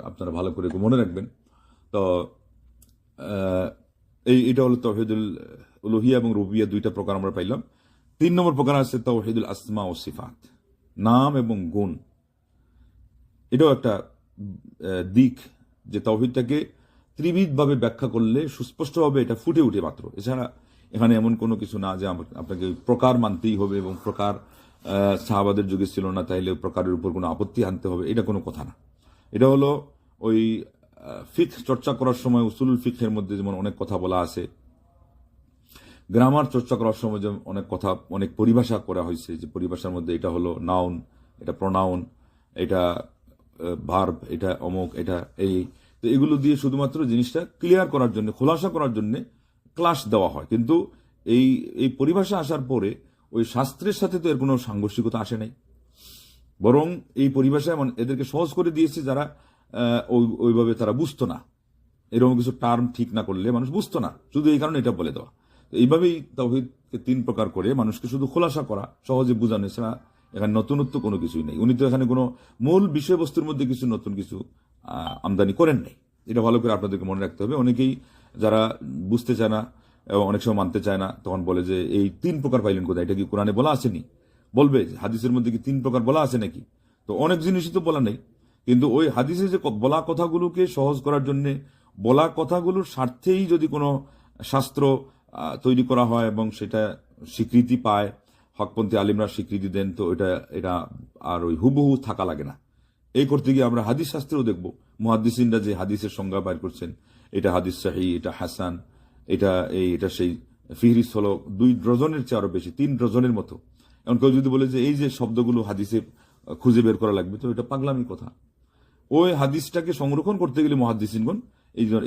আপনারা ভালো করে মনে রাখবেন। তো এটা হলো তাওহীদুল উলুহিয়্যাহ এবং রুবুবিয়্যাহ, দুইটা প্রকার আমরা পাইলাম। 3 নম্বর প্রকার আছে তাওহীদুল আসমা ও সিফাত, নাম এবং গুণ। এটাও একটা দিক যে তাওহীদটাকে ত্রিবিধভাবে ব্যাখ্যা করলে সুস্পষ্টভাবে এটা ফুটে উঠে মাত্র। এছাড়া এখানে এমন কোনো কিছু না যে আপনাকে প্রকার মানতেই হবে এবং প্রকার সাহাবাদের যুগে ছিল না, তাইলে প্রকারের উপর কোনো আপত্তি আনতে হবে, এটা কোনো কথা না। এটা হলো ওই ফিকহ চর্চা করার সময় উসুলুল ফিকহের মধ্যে যেমন অনেক কথা বলা আছে, গ্রামার চর্চা করার সময় যেমন অনেক কথা, অনেক পরিভাষা করা হয়েছে, যে পরিভাষার মধ্যে এটা হলো নাউন, এটা প্রনাউন, এটা ভার্ব, এটা অমুক, এটা এই। তো এগুলো দিয়ে শুধুমাত্র জিনিসটা ক্লিয়ার করার জন্য, খোলাসা করার জন্য ক্লাস দেওয়া হয়। কিন্তু এই পরিভাষা আসার পরে ওই শাস্ত্রের সাথে তো এর কোনো সাংঘর্ষিকতা আসে নাই, বরং এই পরিভাষা এমন এদেরকে সহজ করে দিয়েছে যারা ওইভাবে তারা বুঝতো না, এরকম কিছু টার্ম ঠিক না করলে মানুষ বুঝতো না, শুধু এই কারণে এটা বলে দেওয়া। এইভাবেই তাওহীদকে 3 প্রকার করে মানুষকে শুধু খোলাসা করা, সহজে বোঝানো, ছাড়া এখানে নতুনত্ব কোনো কিছুই নেই। উনি তো এখানে কোনো মূল বিষয়বস্তুর মধ্যে কিছু নতুন কিছু আমদানি করেন নাই। এটা ভালো করে আপনাদেরকে মনে রাখতে হবে। অনেকেই যারা বুঝতে চায় না এবং অনেক সময় মানতে চায় না, তখন বলে যে এই 3 প্রকার পাইলেন কোথায়, এটা কি কোরআনে বলা আসেনি? বলবে হাদিসের মধ্যে কি 3 প্রকার বলা আছে নাকি? তো অনেক জিনিসই তো বলা নেই, কিন্তু ওই হাদিসে যে বলা কথাগুলোকে সহজ করার জন্য, বলা কথাগুলোর স্বার্থেই যদি কোনো শাস্ত্র তৈরি করা হয় এবং সেটা স্বীকৃতি পায়, হকপন্থী আলিমরা স্বীকৃতি দেন, তো এটা আর ওই হুবহু থাকা লাগে না। এই করতে গিয়ে আমরা হাদিস শাস্ত্রেও দেখব মুহাদ্দিসিনরা যে হাদিসের সংজ্ঞা বাইর করছেন, এটা হাদিস সহিহ, এটা হাসান, এটা সেই ফিহরিস হলো 2 ডজনের চেয়ে আরো বেশি, 3 ডজনের মতো। এমন কেউ যদি বলে যে এই যে শব্দগুলো হাদিসে খুঁজে বের করা লাগবে, তো এটা পাগলামি কথা। ওই হাদিসটাকে সংরক্ষণ করতে গেলে মুহাদ্দিসিনগণ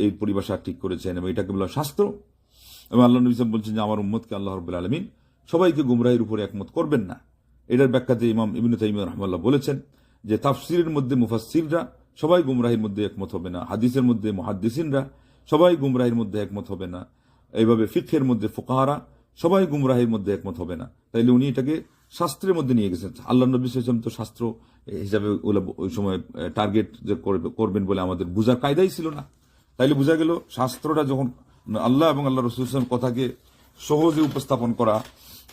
এই পরিভাষা ঠিক করেছেন এবং এটাকে বলা শাস্ত্র। এবং আল্লাহ নবী সাল্লাল্লাহু আলাইহি ওয়াসাল্লাম বলছেন যে আমার উম্মতকে আল্লাহ রাব্বুল আলামিন সবাইকে গুমরাহির উপরে একমত করবেন না। এটার ব্যাখ্যাতে ইমাম ইবনে তাইমিয়া রাহিমাহুল্লাহ বলেছেন যে তাফসিরের মধ্যে মুফাসসিররা সবাই গুমরাহির মধ্যে একমত হবে না, হাদিসের মধ্যে মুহাদ্দিসিনরা সবাই গুমরাহির মধ্যে একমত হবে না, এইভাবে ফিকহের মধ্যে ফুকাহারা সবাই গুমরাহির মধ্যে একমত হবে না। তাইলে উনি এটাকে শাস্ত্রের মধ্যে নিয়ে গেছেন। আল্লাহ নবী সাল্লাল্লাহু আলাইহি ওয়াসাল্লাম তো শাস্ত্র হিসাবে ওই সময় টার্গেট যে করবেন বলে আমাদের বুঝার কায়দাই ছিল না। তাইলে বোঝা গেল শাস্ত্রটা যখন আল্লাহ এবং আল্লাহ রাসূল সাল্লাল্লাহু আলাইহি ওয়াসাল্লাম কথাকে সহজে উপস্থাপন করা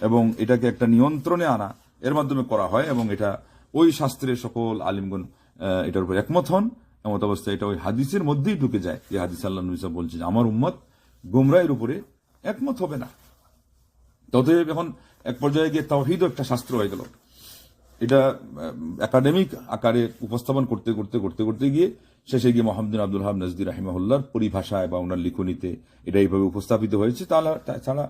এবং এটাকে একটা নিয়ন্ত্রণে আনা, এর মাধ্যমে করা হয় এবং এটা ওই শাস্ত্রের সকল আলিমগণ এটার উপর একমত হন। এমত অবস্থায় এটা ওই হাদিসের মধ্যেই ঢুকে যায়, যে হাদিস আল্লাহ নবী সাল্লাল্লাহু আলাইহি ওয়াসাল্লাম বলছেন আমার উম্মত গুমরাহির উপরে একমত হবে না। ততএব এখন এক পর্যায়ে গিয়ে তাওহীদও একটা শাস্ত্র হয়ে গেল। এটা একাডেমিক আকারে উপস্থাপন করতে করতে করতে করতে গিয়ে শেষে গিয়ে মোহাম্মদ বিন আব্দুল ওয়াহাব নজদি রাহিমাহুল্লাহর পরিভাষায় বা ওনার লিখনীতে এটা এইভাবে উপস্থাপিত হয়েছে। তাছাড়া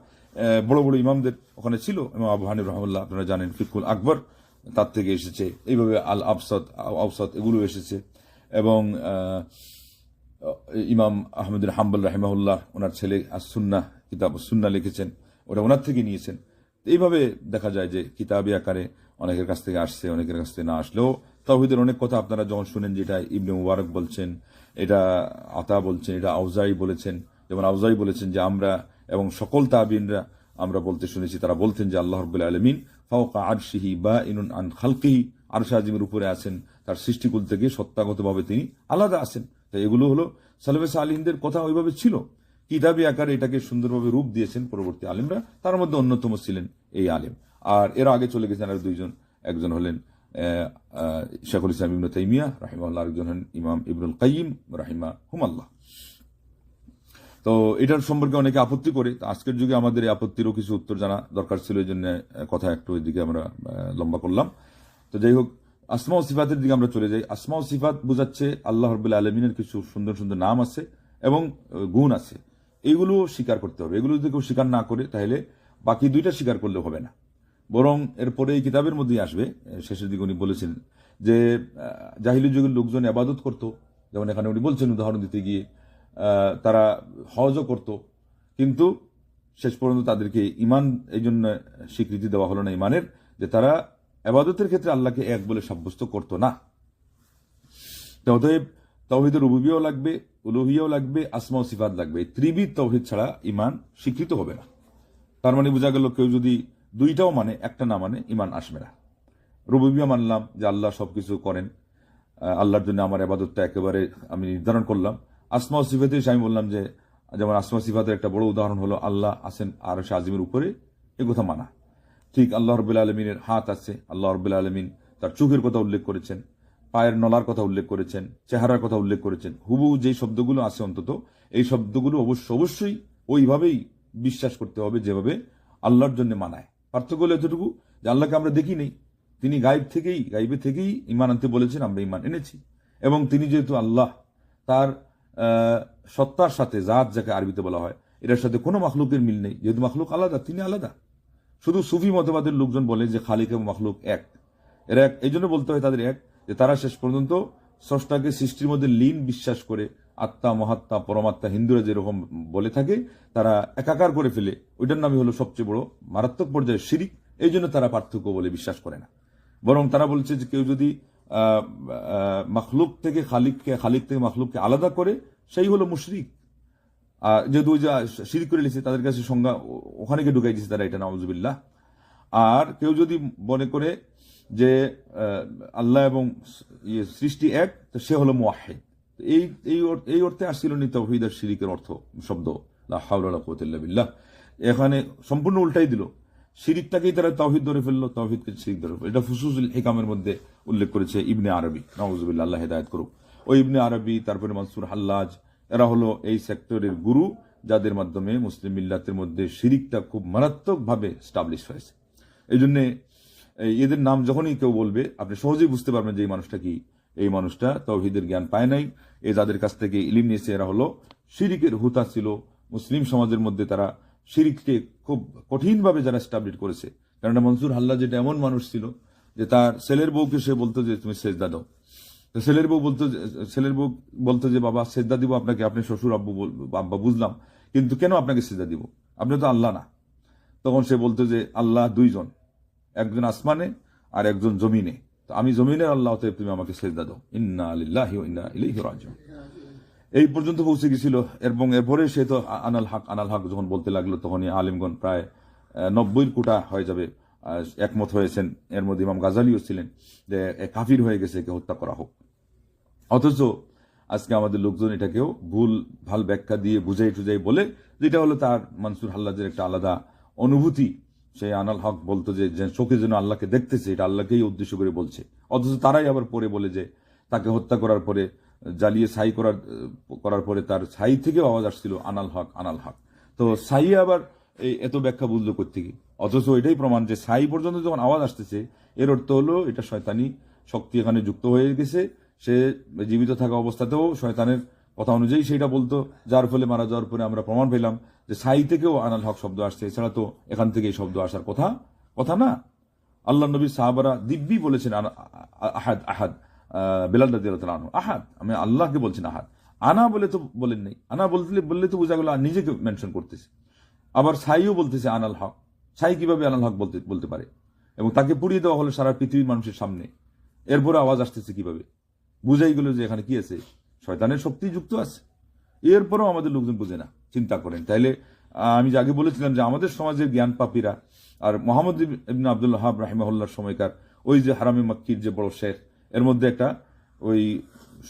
বড় বড় ইমামদের ওখানে ছিল, ইমাম আবু হানিফা রাহিমাহুল্লাহ আপনারা জানেন ফিকহুল আকবর তার থেকে এসেছে, এইভাবে আল আবসাত এগুলো এসেছে। এবং ইমাম আহমদ বিন হাম্বল রাহিমাহুল্লাহ ওনার ছেলে as-সুন্নাহ কিতাব সুন্নাহ লিখেছেন, ওটা ওনার থেকে নিয়েছেন। এইভাবে দেখা যায় যে কিতাবি আকারে অনেকের কাছ থেকে আসছে, অনেকের কাছ থেকে না আসলেও তাওহীদের অনেক কথা আপনারা যখন শুনেন, যেটা ইবনে মুবারক বলছেন, এটা আতা বলছেন, এটা আউজাই বলেছেন। যেমন আউজাই বলেছেন যে আমরা এবং সকল তাবিনরা আমরা বলতে শুনেছি, তারা বলতেন যে আল্লাহ রাব্বুল আলামিন ফাওকা আরশিহি বাইনুন আন খালকিহি, আরশ আজিমের উপরে আছেন, তার সৃষ্টিকুল থেকে সত্তাগতভাবে তিনি আলাদা আছেন। তাই এগুলো হলো সালেফে সালিহিনদের কথা ওইভাবে ছিল। কিতাবি আকারে এটাকে সুন্দরভাবে রূপ দিয়েছেন পরবর্তী আলেমরা, তার মধ্যে অন্যতম ছিলেন এই আলেম। আর এর আগে চলে গেছেন আর দুইজন, একজন হলেন শেখুল ইসলাম ইবনে তাইমিয়া রাহিমাহুল্লাহ, আরেকজন হলেন ইমাম ইবনুল কাইয়িম রাহিমাহুমাল্লাহ। তো এটার সম্পর্কে অনেকে আপত্তি করে, তো আজকের যুগে আমাদের এই আপত্তিরও কিছু উত্তর জানা দরকার ছিল, এই জন্য কথা একটু এদিকে আমরা লম্বা করলাম। তো যাই হোক, আসমা ও সিফাতের দিকে আমরা চলে যাই। আসমা ও সিফাত বোঝাচ্ছে আল্লাহ রাব্বুল আলামিনের কিছু সুন্দর সুন্দর নাম আছে এবং গুণ আছে, এইগুলো স্বীকার করতে হবে। এগুলো যদি কেউ স্বীকার না করে তাহলে বাকি দুইটা স্বীকার করলে হবে না, বরং এরপরে এই কিতাবের মধ্যেই আসবে, শেষের দিকে উনি বলেছেন যে জাহিলি যুগের লোকজন ইবাদত করত, যেমন এখানে উনি বলছেন উদাহরণ দিতে গিয়ে, তারা হজও করত, কিন্তু শেষ পর্যন্ত তাদেরকে ইমান এই জন্য স্বীকৃতি দেওয়া হলো না ইমানের, যে তারা ইবাদতের ক্ষেত্রে আল্লাহকে এক বলে সাব্যস্ত করত না। অতএব তাওহীদের রুবুবিয়্যাও লাগবে, উলুহিয়্যাও লাগবে, আসমা ও সিফাত লাগবে। এই ত্রিবিধ তাওহীদ ছাড়া ইমান স্বীকৃত হবে না। তার মানে বোঝা গেল কেউ যদি দুইটাও মানে একটা না মানে ইমান আসবে না। রুবুবিয়্যা মানলাম যে আল্লাহ সবকিছু করেন, আল্লাহর জন্য আমার ইবাদতটা একেবারে আমি নির্ধারণ করলাম। আসমা ও সিফাতে আমি বললাম যে, যেমন আসমা সিফাতের একটা বড় উদাহরণ হলো আল্লাহ আছেন আরশে আজিমের উপরে, এ কথা মানা। ঠিক আল্লাহ রাব্বুল আলামিনের হাত আছে, আল্লাহ রাব্বুল আলামিন তার চোখের কথা উল্লেখ করেছেন, পায়ের নলার কথা উল্লেখ করেছেন, চেহারার কথা উল্লেখ করেছেন, হুবহু যে শব্দগুলো আছে অন্তত এই শব্দগুলো অবশ্যই ওইভাবেই বিশ্বাস করতে হবে যেভাবে আল্লাহর জন্য মানায়। পার্থক্য হলো এতটুকু যে আল্লাহকে আমরা দেখি নেই, তিনি গাইবে থেকেই ইমান আনতে বলেছেন, আমরা ইমান এনেছি। এবং তিনি যেহেতু আল্লাহ, তার সত্তার সাথে, জাত যাকে আরবিতে বলা হয়, এটার সাথে কোনো মাখলুকের মিল নেই। যেহেতু মাখলুক আলাদা, তিনি আলাদা। শুধু সুফি মতবাদের লোকজন বলে যে খালিক এবং মাখলুক এক, এরা এক, এই জন্য বলতে হয় তাদের এক, যে তারা শেষ পর্যন্ত স্রষ্টাকে সৃষ্টির মধ্যে লীন বিশ্বাস করে, আত্মা, মহাত্মা, পরমাত্মা হিন্দুরা যেরকম বলে থাকে, তারা একাকার করে ফেলে। ওইটার নামই হলো সবচেয়ে বড় মারাত্মক পর্যায়ে শিরিক। এই জন্য তারা পার্থক্য বলে বিশ্বাস করে না, বরং তারা বলছে যে কেউ যদি মাখলুক থেকে খালিককে, খালিক থেকে মাখলুককে আলাদা করে, সেই হলো মুশরিক। যেহেতু ওই যে শিরিক করে লিখছে, তাদের কাছে সংজ্ঞা ওখানে গিয়ে ঢুকাই দিচ্ছে তারা, এটা নাউজুবিল্লাহ। আর কেউ যদি মনে করে যে আল্লাহ এবং সৃষ্টি এক, তো সে হলো মুওয়াহহিদ। এই অর্থে আসছিল নি তাওহীদ আর শিরিকের অর্থ শব্দ, লা হাওলা ওয়ালা কুওয়াতা ইল্লা বিল্লাহ। এখানে সম্পূর্ণ উল্টাই দিল, শিরিকটাকেই তারা তাওহীদ ধরে ফেললো, তাওহীদকে শিরিক ধরে ফেললো। এটা ফুসুসুল হিকামের মধ্যে উল্লেখ করেছে ইবনে আরবি, নাউজুবিল্লাহ, আল্লাহ হেদায়েত করুক। ওই ইবনে আরবি, তারপরে মনসুর হাল্লাজ, এরা হলো এই সেক্টরের গুরু, যাদের মাধ্যমে মুসলিম মিল্লাতের মধ্যে শিরিকটা খুব মারাত্মকভাবে স্টাবলিশ হয়েছে। এই জন্য এদের নাম যখনই কেউ বলবে, আপনি সহজেই বুঝতে পারবেন যে এই মানুষটা কি, এই মানুষটা তাওহীদের জ্ঞান পায় নাই। এই যাদের কাছ থেকে ইলম নিয়েছে, এরা হলো শিরিকের হুতা ছিল। মুসলিম সমাজের মধ্যে তারা শিরিককে খুব কঠিনভাবে যারা স্টাবলিশ করেছে। কারণ মনসুর হাল্লাজ যেটা এমন মানুষ ছিল যে তার ছেলের বউকে সে বলতো যে তুমি সেজদা দাও, ছেলের বউ বলতো যে বাবা সেজদা দিব আপনাকে, আপনি শ্বশুর আব্বা বুঝলাম, কিন্তু কেন আপনাকে সেজদা দিব, আপনি তো আল্লাহ না। তখন সে বলতো যে আল্লাহ দুইজন, একজন আসমানে আর একজন জমিনে, তো আমি জমিনের আল্লাহ, তুমি আমাকে সেজদা দাও। ইন্না লিল্লাহি ওয়া ইন্না ইলাইহি রাজিউন। এই পর্যন্ত পৌঁছে গেছিল। এবং এরপরে সে তো আনাল হক যখন বলতে লাগলো, তখনই আলিমগণ প্রায় 90 কোটা হয়ে যাবে একমত হয়েছেন। এর মধ্যে ইমাম গাজালিও ছিলেন যে কাফির হয়ে গেছে, একে হত্যা করা হোক। অথচ আজকে আমাদের লোকজন এটাকেও ভুল ভাল ব্যাখ্যা দিয়ে বুঝাই বলে, যেটা হলো তার মনসুর হাল্লাজের একটা আলাদা অনুভূতি। সেই আনাল হক বলতো যে চোখে যেন আল্লাহকে দেখতেছে, এটা আল্লাহকেই উদ্দেশ্য করে বলছে। অথচ তারাই আবার পরে বলে যে তাকে হত্যা করার পরে, জ্বালিয়ে ছাই করার পরে তার ছাই থেকে আওয়াজ আসছিল আনাল হক। তো ছাই আবার এত ব্যাখ্যা বুঝলো কোত্থেকে? অথচ এটাই প্রমাণ যে ছাই পর্যন্ত যখন আওয়াজ আসতেছে, এর অর্থ হলো এটা শয়তানি শক্তি এখানে যুক্ত হয়ে গেছে। সে জীবিত থাকা অবস্থাতেও শয়তানের কথা অনুযায়ী সেটা বলতো, যার ফলে মারা যাওয়ার পরে আমরা প্রমাণ পেলাম যে ছাই থেকেও আনাল হক শব্দ আসছে। এছাড়া তো এখান থেকে এই শব্দ আসার কথা না। আল্লাহ নবী সাহাবারা দিব্যি বলেছেন আহাদ, বেলাল রাদিয়াল্লাহু তাআলা আনহু আহাদ, আমি আল্লাহকে বলছেন আহাদ। আনা বলে তো বলেন নাই, আনা বললে তো বোঝা গেল নিজেকে মেনশন করতেছে। আবার ছাইও বলতেছে আনাল হক। ছাই কিভাবে আনাল হক বলতে পারে? এবং তাকে পুড়িয়ে দেওয়া হলো সারা পৃথিবীর মানুষের সামনে, এরপরে আওয়াজ আসতেছে কিভাবে? বুঝাই গেল যে এখানে কি আছে, শয়তানের শক্তি যুক্ত আছে। এরপরেও আমাদের লোকজন বুঝে না। চিন্তা করেন তাইলে, আমি যে আগে বলেছিলাম যে আমাদের সমাজের জ্ঞান পাপীরা আর মোহাম্মদ ইবনে আব্দুল ওয়াহাব রাহিমাহুল্লাহর সময়কার ওই যে হারামে মক্কির যে বড় শেখ, এর মধ্যে একটা ওই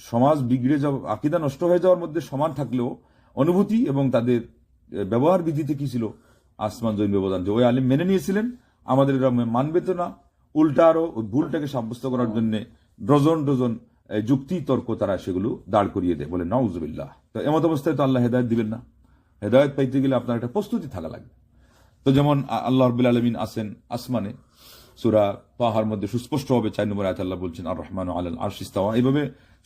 সমাজ বিগড়ে যাওয়া, আকীদা নষ্ট হয়ে যাওয়ার মধ্যে সমান থাকলেও অনুভূতি এবং তাদের ব্যবহার বিধিতে কি ছিল আসমান জমিন ব্যবধান, যে ওই আলিম মেনে নিয়েছিলেন, আমাদের এরা মানবে তো না, উল্টা আরো ওই ভুলটাকে সাব্যস্ত করার জন্য ডজন ডজন যুক্তি তর্ক তারা সেগুলো দাঁড় করিয়ে দেয়, বলে নাউজুবিল্লাহ। তো এমত অবস্থায় তো আল্লাহ হেদায়েত দিবেন না। হেদায়েত পাইতে গেলে আপনার একটা প্রস্তুতি থাকা লাগবে। তো যেমন আল্লাহ রাব্বুল আলামিন আছেন আসমানে, সূরা তাহার মধ্যে সুস্পষ্ট হবে 4 নম্বর আয়াতে আল্লাহ বলছেন আর রহমানু আলাল আরশি ইস্তাওয়া। এইভাবে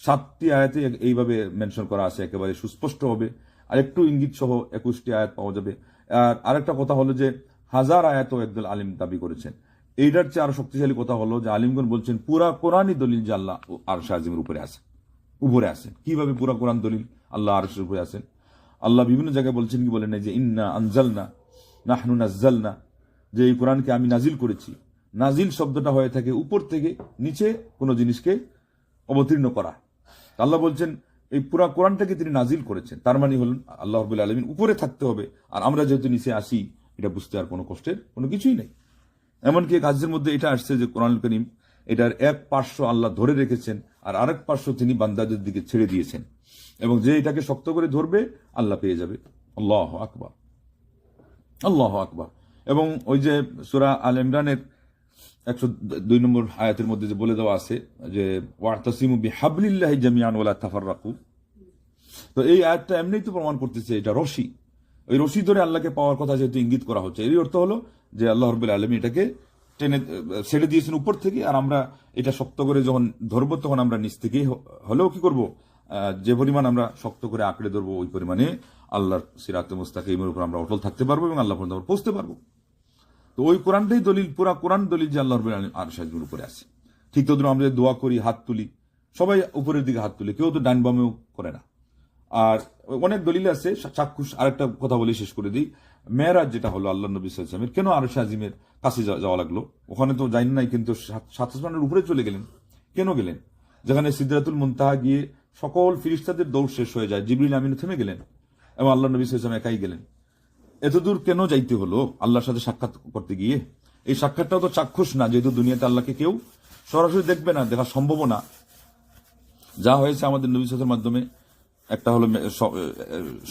7টি আয়াতে এইভাবে মেনশন করা আছে, একেবারে সুস্পষ্ট হবে। আর একটু ইঙ্গিত সহ 21টি আয়াত পাওয়া যাবে। আর আরেকটা কথা হলো যে 1000 আয়াতও একদল আলিম দাবি করেছেন। এইটার চেয়ে আরো শক্তিশালী কথা হলো যে আলিমগণ বলছেন পুরা কোরআনই দলিল যে আল্লাহ আরশ আজিমের উপরে আছেন। কিভাবে পুরা কোরআন দলিল আল্লাহ আরশের উপরে আছেন? আল্লাহ বিভিন্ন জায়গায় বলছেন, কি বলেন যে ইন্না আনজালনা নাহনু নাজ্জালনা, যে এই কোরআনকে আমি নাজিল করেছি। নাজিল শব্দটা হয়ে থাকে উপর থেকে নিচে কোনো জিনিসকে অবতীর্ণ করা। আল্লাহ বলছেন এই পুরা কোরআনটাকে তিনি নাজিল করেছেন, তার মানে হলেন আল্লাহ রাব্বুল আলামিন উপরে থাকতে হবে, আর আমরা যেহেতু নিচে আসি, এটা বুঝতে আর কোনো কষ্টের কোনো কিছুই নেই। এমনকি কাজের মধ্যে এটা আসছে যে কোরআন করিম এটার এক পার্শ্ব আল্লাহ ধরে রেখেছেন, আর আরেক পার্শ্ব তিনি বান্দাদের দিকে ছেড়ে দিয়েছেন, এবং যে এটাকে শক্ত করে ধরবে আল্লাহ পেয়ে যাবে। আল্লাহু আকবার, আল্লাহু আকবার। এবং ওই যে সূরা আল ইমরানের 102 নম্বর আয়াতের মধ্যে যে বলে দেওয়া আছে যে ওয়াতাসিমু বিহাবলিল্লাহি জামিআন ওয়ালা তাফাররাকু, তো এই আয়াতটা এমনিই তো প্রমাণ করতেছে এটা রশি, ওই রশি ধরে আল্লাহকে পাওয়ার কথা যেহেতু ইঙ্গিত করা হচ্ছে, এর অর্থ হলো যে আল্লাহ রাব্বুল আলামিন এটাকে টেনে ছেড়ে দিয়েছেন উপর থেকে, আর আমরা এটা শক্ত করে যখন ধরবো তখন আমরা নিচ থেকেই হলেও কি করব, যে পরিমাণ আমরা শক্ত করে আঁকড়ে ধরবো ওই পরিমাণে আল্লাহর সিরাতে মুস্তাকিমের উপর আমরা অটল থাকতে পারবো এবং আল্লাহ পর্যন্ত আমরা পৌঁছতে পারবো। তো ওই কোরআনটাই দলিল, পুরা কোরআন দলিল যে আল্লাহ রাব্বুল আলামিন আরশ আজিমের উপরে আছে। ঠিক তদ্রুপ আমরা দোয়া করি, হাত তুলি, সবাই উপরের দিকে হাত তুলে, কেউ তো ডান বামেও করে না। আর অনেক দলিল আছে চাক্ষুষ। আরেকটা কথা বলে শেষ করে দিই, মেরাজ যেটা হলো আল্লাহ নবী সাল্লাল্লাহু আলাইহি ওয়াসাল্লামের, কেন আরশ আজিমের কাছে যাওয়া লাগলো? ওখানে তো যাইন নাই, কিন্তু 7 আসমানের উপরে চলে গেলেন। কেন গেলেন? যেখানে সিদরাতুল মুনতাহা গিয়ে সকল ফেরেশতাদের দৌড় শেষ হয়ে যায়, জিবরিল আমিন থেমে গেলেন এবং আল্লাহ নবী সাল্লাল্লাহু আলাইহি ওয়াসাল্লাম একাই গেলেন। এতদূর কেন যাইতে হলো আল্লাহর সাথে সাক্ষাৎ করতে গিয়ে? এই সাক্ষাৎটাও তো চাক্ষুষ না, যেহেতু দুনিয়াতে আল্লাহকে কেউ সরাসরি দেখবে না, দেখা সম্ভব না। যা হয়েছে আমাদের নবী সাল্লাল্লাহু আলাইহি ওয়াসাল্লামের মাধ্যমে, একটা হলো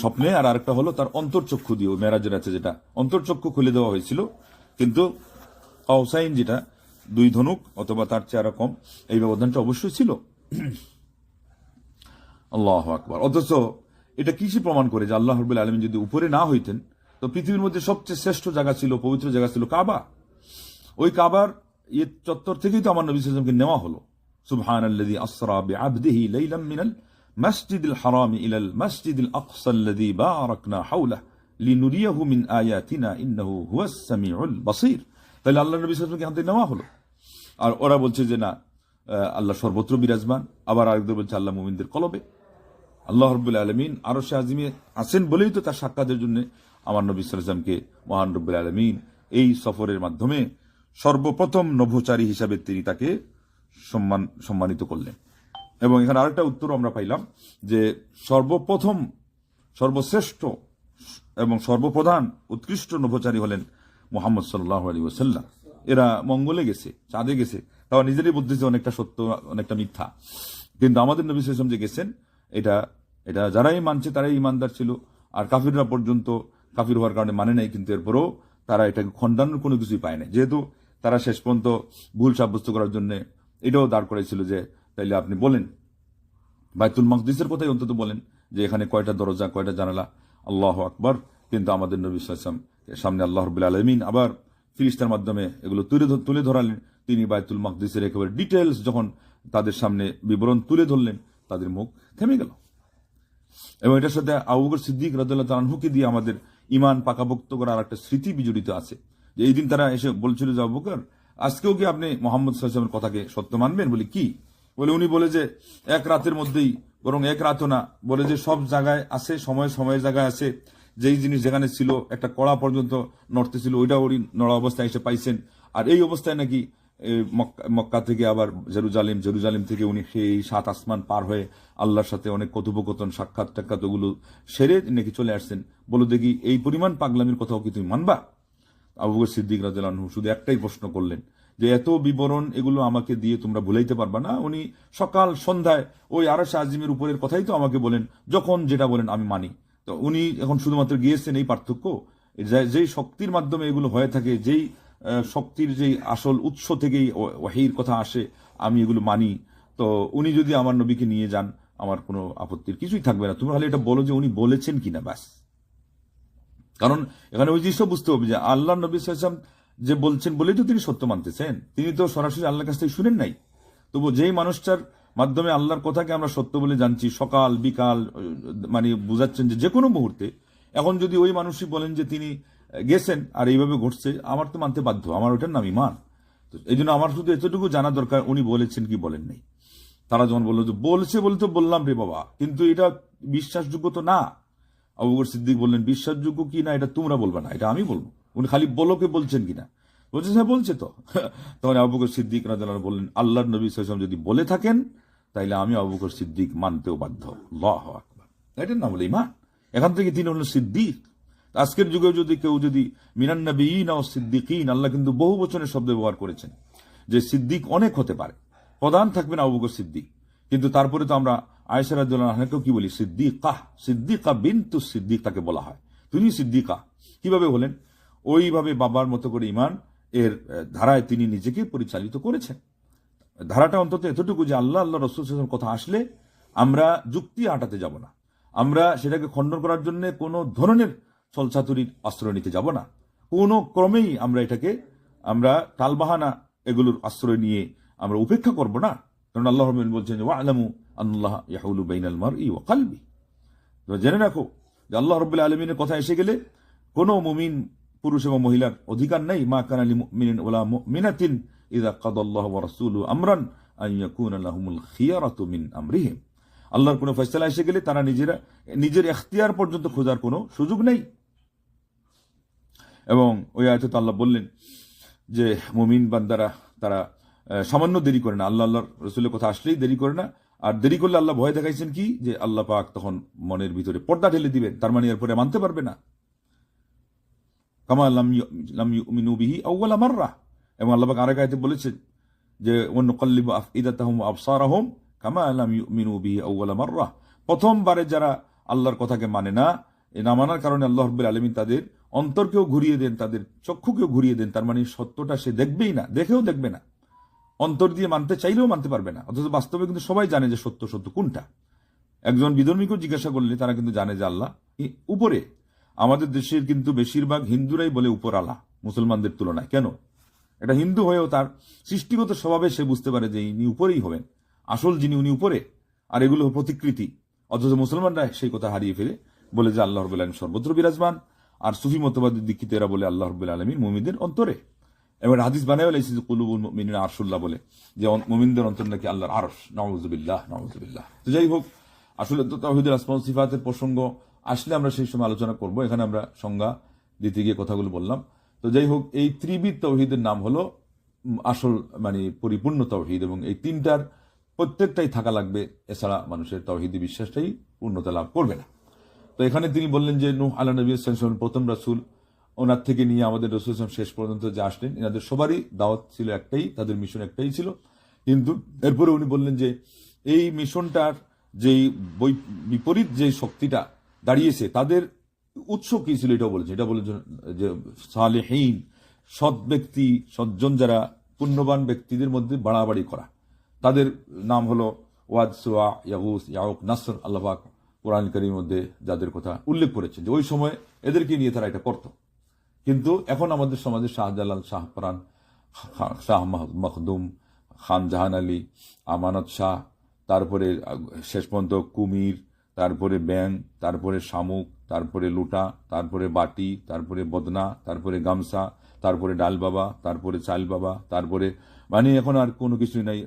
স্বপ্নে, আর আরেকটা হলো তার অন্তর্চক্ষু দিয়ে, মেরাজের আছে যেটা অন্তর্চক্ষু খুলে দেওয়া হয়েছিল। কিন্তু কাউসাইন যেটা 2 ধনুক অথবা তার চেয়ে আরো কম, এই ব্যবধানটা অবশ্যই ছিল। আল্লাহু আকবার। অথচ এটা কিসে প্রমাণ করে যে আল্লাহ রাব্বুল আলামিন যদি উপরে না হইতেন, তো পৃথিবীর মধ্যে সবচেয়ে শ্রেষ্ঠ জায়গা ছিল, পবিত্র জায়গা ছিল কাবা। ওই কাবার চত্বর থেকেই তো আমার নবী সাল্লাল্লাহু আলাইহি ওয়াসাল্লামকে নেওয়া হলো। সুবহানাল্লাযী আসরা বিআবদিহি লাইলাম মিনাল মাসজিদিল হারাম ইলাল মাসজিদিল আকসাল্লাযী বারাকনা হাওলাহু লিনুরিয়াহু মিন আয়াতিনা ইন্নাহু হুয়াস সামিউল বাসীর। তাহলে আল্লাহ নবী সাল্লাল্লাহু আলাইহি ওয়াসাল্লামকে হাতে নেওয়া হলো। আর ওরা বলছে যে না, আল্লাহ সর্বত্র বিরাজমান। আবার আরেকজন বলছে আল্লাহ মুমিনদের কলবে। আল্লাহ রাব্বুল আলামিন আরশে আজিমে আছেন বলেই তো তার সাক্ষাতের জন্য আমার নবী সাল্লাল্লাহু আলাইহি ওয়াসাল্লামকে মহান রব্বুল আলামিন এই সফরের মাধ্যমে সর্বপ্রথম নভোচারী হিসাবে তিনি তাকে সম্মানিত করলেন। এবং এখানে আরেকটা উত্তর আমরা পাইলাম যে সর্বপ্রথম, সর্বশ্রেষ্ঠ এবং সর্বপ্রধান উৎকৃষ্ট নভোচারী হলেন মুহাম্মদ সাল্লাল্লাহু আলাইহি ওয়াসাল্লাম। এরা মঙ্গলে গেছে, চাঁদে গেছে, তাও নিজেরই বুদ্ধিতে অনেকটা সত্য অনেকটা মিথ্যা, কিন্তু আমাদের নবী সাল্লাল্লাহু আলাইহি ওয়াসাল্লাম যে গেছেন এটা যারাই মানছে তারাই ইমানদার ছিল। আর কাফিররা পর্যন্ত কাফির হওয়ার কারণে মানে নাই, কিন্তু এরপরও তারা এটাকে খণ্ডানোর কোনো কিছুই পায় না, যেহেতু তারা শেষ পর্যন্ত ভুল সাব্যস্ত করার জন্য এটাও দাঁড় করাইছিল যে তাইলে আপনি বলেন বাইতুল মাকদিসের কথাই অন্তত বলেন যে এখানে কয়টা দরজা, কয়টা জানালা। আল্লাহু আকবার। কিন্তু আমাদের নবী সাল্লাল্লাহু আলাইহি ওয়াসাল্লাম সামনে আল্লাহ রাব্বুল আলামিন আবার ফেরেশতার মাধ্যমে এগুলো তুলে ধরালেন। তিনি বাইতুল মাকদিসের একেবারে ডিটেইলস যখন তাদের সামনে বিবরণ তুলে ধরলেন, তাদের মুখ থেমে গেল। এবং এটার সাথে আবু বকর সিদ্দিক রাদিয়াল্লাহু তাআলা আনহুকে দিয়ে আমাদের ঈমান পাকাপোক্ত করার আরেকটা স্মৃতি বিজড়িত আছে, যে এই দিন তারা এসে বলছিল যে আবু বকর, আজকেও কি আপনি মুহাম্মদ সাল্লাল্লাহু আলাইহি ওয়াসাল্লামের কথাকে সত্য মানবেন? বলি কি? বলে উনি বলে যে এক রাতের মধ্যেই, বরং এক রাতও না, বলে যে সব জায়গায় আছে, সময়ের জায়গায় আছে, যেই জিনিস যেখানে ছিল একটা কড়া পর্যন্ত নড়তেছিল ওইটা ওই নড়া অবস্থায় এসে পাইছেন। আর এই অবস্থায় নাকি মক্কা থেকে আবার জেরুজালেম থেকে উনি সেই 7 আসমান পার হয়ে আল্লাহর সাথে অনেক কথোপকথন, সাক্ষাৎ ওগুলো সেরে নাকি চলে আসছেন। বলো দেখি, এই পরিমাণ পাগলামির কথাও কি তুমি মানবা? আবু বকর সিদ্দিক রাদিয়াল্লাহু আনহু শুধু একটাই প্রশ্ন করলেন যে এত বিবরণ এগুলো আমাকে দিয়ে তোমরা ভুলাইতে পারবা না? উনি সকাল সন্ধ্যায় ওই আরশ আজিমের উপরের কথাই তো আমাকে বলেন, যখন যেটা বলেন আমি মানি। তো উনি এখন শুধুমাত্র গিয়েছেন, এই পার্থক্য। যেই শক্তির মাধ্যমে এগুলো হয়ে থাকে, যেই শক্তির যেই আসল উৎস থেকেই ওয়াহির কথা আসে, আমি এগুলো মানি। তো উনি যদি আমার নবীকে নিয়ে যান, আমার কোনো আপত্তির কিছুই থাকবে না। তুমি খালি এটা বলো যে উনি বলেছেন কিনা, ব্যাস। কারণ এখানে ওই জিনিসটা বুঝতে হবে যে আল্লাহ নবী সাল্লাল্লাহু আলাইহি ওয়াসাল্লাম যে বলছেন বলেই তো তিনি সত্য মানতেছেন। তিনি তো সরাসরি আল্লাহর কাছ থেকে শুনেন নাই। তবু যেই মানুষটার মাধ্যমে আল্লাহর কথাকে আমরা সত্য বলে জানছি, সকাল বিকাল মানে বুঝাচ্ছেন যে কোনো মুহূর্তে, এখন যদি ওই মানুষই বলেন যে তিনি গেছেন আর এইভাবে ঘটছে, আমার তো মানতে বাধ্য, আমার ওইটার নাম ঈমান। তো এই জন্য আমার শুধু এতটুকু জানা দরকার উনি বলেছেন কি বলেন নাই। তারা যখন বললো যে বলছে বলতে বললাম রে বাবা, কিন্তু এটা বিশ্বাসযোগ্য তো না। আবু বকর সিদ্দিক বললেন, বিশ্বাসযোগ্য কি না এটা তোমরা বলবে না, এটা আমি বলবো। উনি খালি বলোকে বলছেন কিনা, বলছেন হ্যাঁ বলছে তো। তখন আবু বকর সিদ্দিক রাদিয়াল্লাহু আনহু বললেন, আল্লাহর নবী সাল্লাল্লাহু আলাইহি ওয়াসাল্লাম যদি বলে থাকেন তাইলে আমি আবু বকর সিদ্দিক মানতেও বাধ্য। আল্লাহু আকবার। এটার নাম হলো ঈমান। এখান থেকে তিনি হলেন সিদ্দিক। আজকের যুগে যদি কেউ যদি মিনান নবিয়িন ও সিদ্দিকিন, আল্লাহ কিন্তু বহু বচনের শব্দ ব্যবহার করেছেন যে সিদ্দিক অনেক হতে পারে, প্রধান থাকবেন আবু বকর সিদ্দিক। কিন্তু তারপরে তো আমরা আয়েশা রাদিয়াল্লাহু আনহাকেও কি বলি, সিদ্দিকা, সিদ্দিকা বিনতু সিদ্দিক তাকে বলা হয়। তিনি সিদ্দিকা কিভাবে হলেন? ওইভাবে বাবার মতো করে ঈমান এর ধারায় তিনি নিজেকে পরিচালিত করেছেন। ধারাটা অন্তত এতটুকু যে আল্লাহ আল্লাহ রাসূল সাল্লাল্লাহু আলাইহি ওয়াসাল্লামের কথা আসলে আমরা যুক্তি আটাতে যাব না, আমরা সেটাকে খণ্ডন করার জন্য কোনো ধরনের ছলচাতুরির আশ্রয় নিতে যাব না। কোনো ক্রমেই আমরা এটাকে আমরা টালবাহানা এগুলোর আশ্রয় নিয়ে আমরা উপেক্ষা করব না। কারণ আল্লাহ রাব্বুল বলছেন যে ওয়া'লামু আন্নাল্লাহ ইয়াহুলু বাইনাল মারই ওয়া কলবি। তো জেনে রাখো যে আল্লাহ রাব্বুল আলামিনের কথা এসে গেলে কোনো মুমিন পুরুষ এবং মহিলার অধিকার নেই, মা কানা লিল মুমিনিন ওয়ালা মুমিনাতিন ইযা কাদাল্লাহু ওয়া রাসূলুহু আমরান আন ইয়াকুনা লাহুমুল খিয়ারাতু মিন আমরিহিম। আল্লাহর কোনো ফয়সালা এসে গেলে তারা নিজের ইখতিয়ার পর্যন্ত খোঁজার কোনো সুযোগ নেই। এবং ওই আয়াতে আল্লাহ বললেন যে মুমিন বান্দারা তারা সামান্য দেরি করে না, আল্লাহর রাসূলের কথা আসলেই দেরি করে না। আর দেরি করলে আল্লাহ ভয় দেখাইছেন কি, যে আল্লাহ পাক তখন মনের ভিতরে পর্দা ঢেলে দিবেন, তার মানে এরপরে মানতে পারবে না। কামা লাম ইউমিনু বিহি আউওয়ালা মাররা। এবং আল্লাহ পাক আরেক আয়াতে বলেছেন যে ওয়ানুকাল্লিবু আফইদাতাহুম ওয়া আবসারাহুম কামা লাম ইউমিনু বিহি আউওয়ালা মাররা। প্রথমবারে যারা আল্লাহর কথাকে মানে না, এই না মানার কারণে আল্লাহ রাব্বুল আলামিন তাদের অন্তরকেও ঘুরিয়ে দেন, তাদের চক্ষুকেও ঘুরিয়ে দেন। তার মানে সত্যটা সে দেখবেই না, দেখেও দেখবে না, অন্তর দিয়ে মানতে চাইলেও মানতে পারবে না। অথচ বাস্তবে কিন্তু সবাই জানে যে সত্য সত্য কোনটা। একজন বিধর্মীকেও জিজ্ঞাসা করলে তারা কিন্তু জানে যে আল্লাহ উপরে। আমাদের দেশের কিন্তু বেশিরভাগ হিন্দুরাই বলে উপর আল্লাহ মুসলমানদের তুলনায়। কেন? এটা হিন্দু হয়েও তার সৃষ্টিগত স্বভাবে সে বুঝতে পারে যে ইনি উপরেই হবেন, আসল যিনি উনি উপরে, আর এগুলো প্রতিকৃতি। অথচ মুসলমানরা সেই কথা হারিয়ে ফেলে বলে যে আল্লাহ রাব্বুল আলামিন সর্বত্র বিরাজমান। আর সুফি মতবাদের দীক্ষিতেরা বলে আল্লাহ রাব্বুল আলামিন মুমিনদের অন্তরে। এবার হাদিস বানায় লাইছে যে কুলুবুল মুমিনিনা আরশুল্লাহ বলে, যে মুমিনদের অন্তর নাকি আল্লাহর আরশ। নাউযুবিল্লাহ, নাউযুবিল্লাহ। তো যাই হোক, আসলে তো তাওহীদের আসমা ও সিফাতের প্রসঙ্গ আসলে আমরা সেই সময় আলোচনা করব। এখানে আমরা সংজ্ঞা দিতে গিয়ে কথাগুলো বললাম। তো যাই হোক, এই ত্রিবিধ তাওহীদের নাম হলো আসল মানে পরিপূর্ণ তাওহীদ, এবং এই তিনটার প্রত্যেকটাই থাকা লাগবে, এছাড়া মানুষের তাওহীদি বিশ্বাসটাই পূর্ণতা লাভ করবে না। তো এখানে তিনি বললেন যে নূহ আলা নবী সাল্লাল্লাহু আলাইহি ওয়াসাল্লাম প্রথম রাসূল, ওনার থেকে নিয়ে আমাদের রাসূল সাল্লাল্লাহু আলাইহি ওয়াসাল্লাম শেষ পর্যন্ত যে আসলেন, এনাদের সবারই দাওয়াত ছিল একটাই, তাদের মিশন একটাই ছিল। কিন্তু এরপরে উনি বললেন যে এই মিশনটার যেই বিপরীত যে শক্তিটা দাঁড়িয়েছে, তাদের উৎস কি ছিল এটাও বলেছে। এটা বলেছেন যে সালেহীন, সৎ ব্যক্তি, সজ্জন যারা, পুণ্যবান ব্যক্তিদের মধ্যে বাড়াবাড়ি করা, তাদের নাম হলো ওয়াদ, সুয়া, ইয়াগুস, ইয়াউক, নাসর। আল্লাহ পাক কোরআন কারীমের মধ্যে যাদের কথা উল্লেখ করেছেন যে ওই সময় এদেরকে নিয়ে তারা এটা করত। কিন্তু এখন আমাদের সমাজে শাহজালাল, শাহপরান, শাহ মখদুম, খান জাহান আলী, আমানত শাহ, তারপরে শেষ পর্যন্ত কুমির, তারপরে ব্যাং, তারপরে শামুক, তারপরে লুটা, তারপরে বাটি, তারপরে বদনা, তারপরে গামছা, তারপরে ডাল বাবা, তারপরে চাল বাবা, তারপরে মানে এখন আর কোনো কিছুই নাই,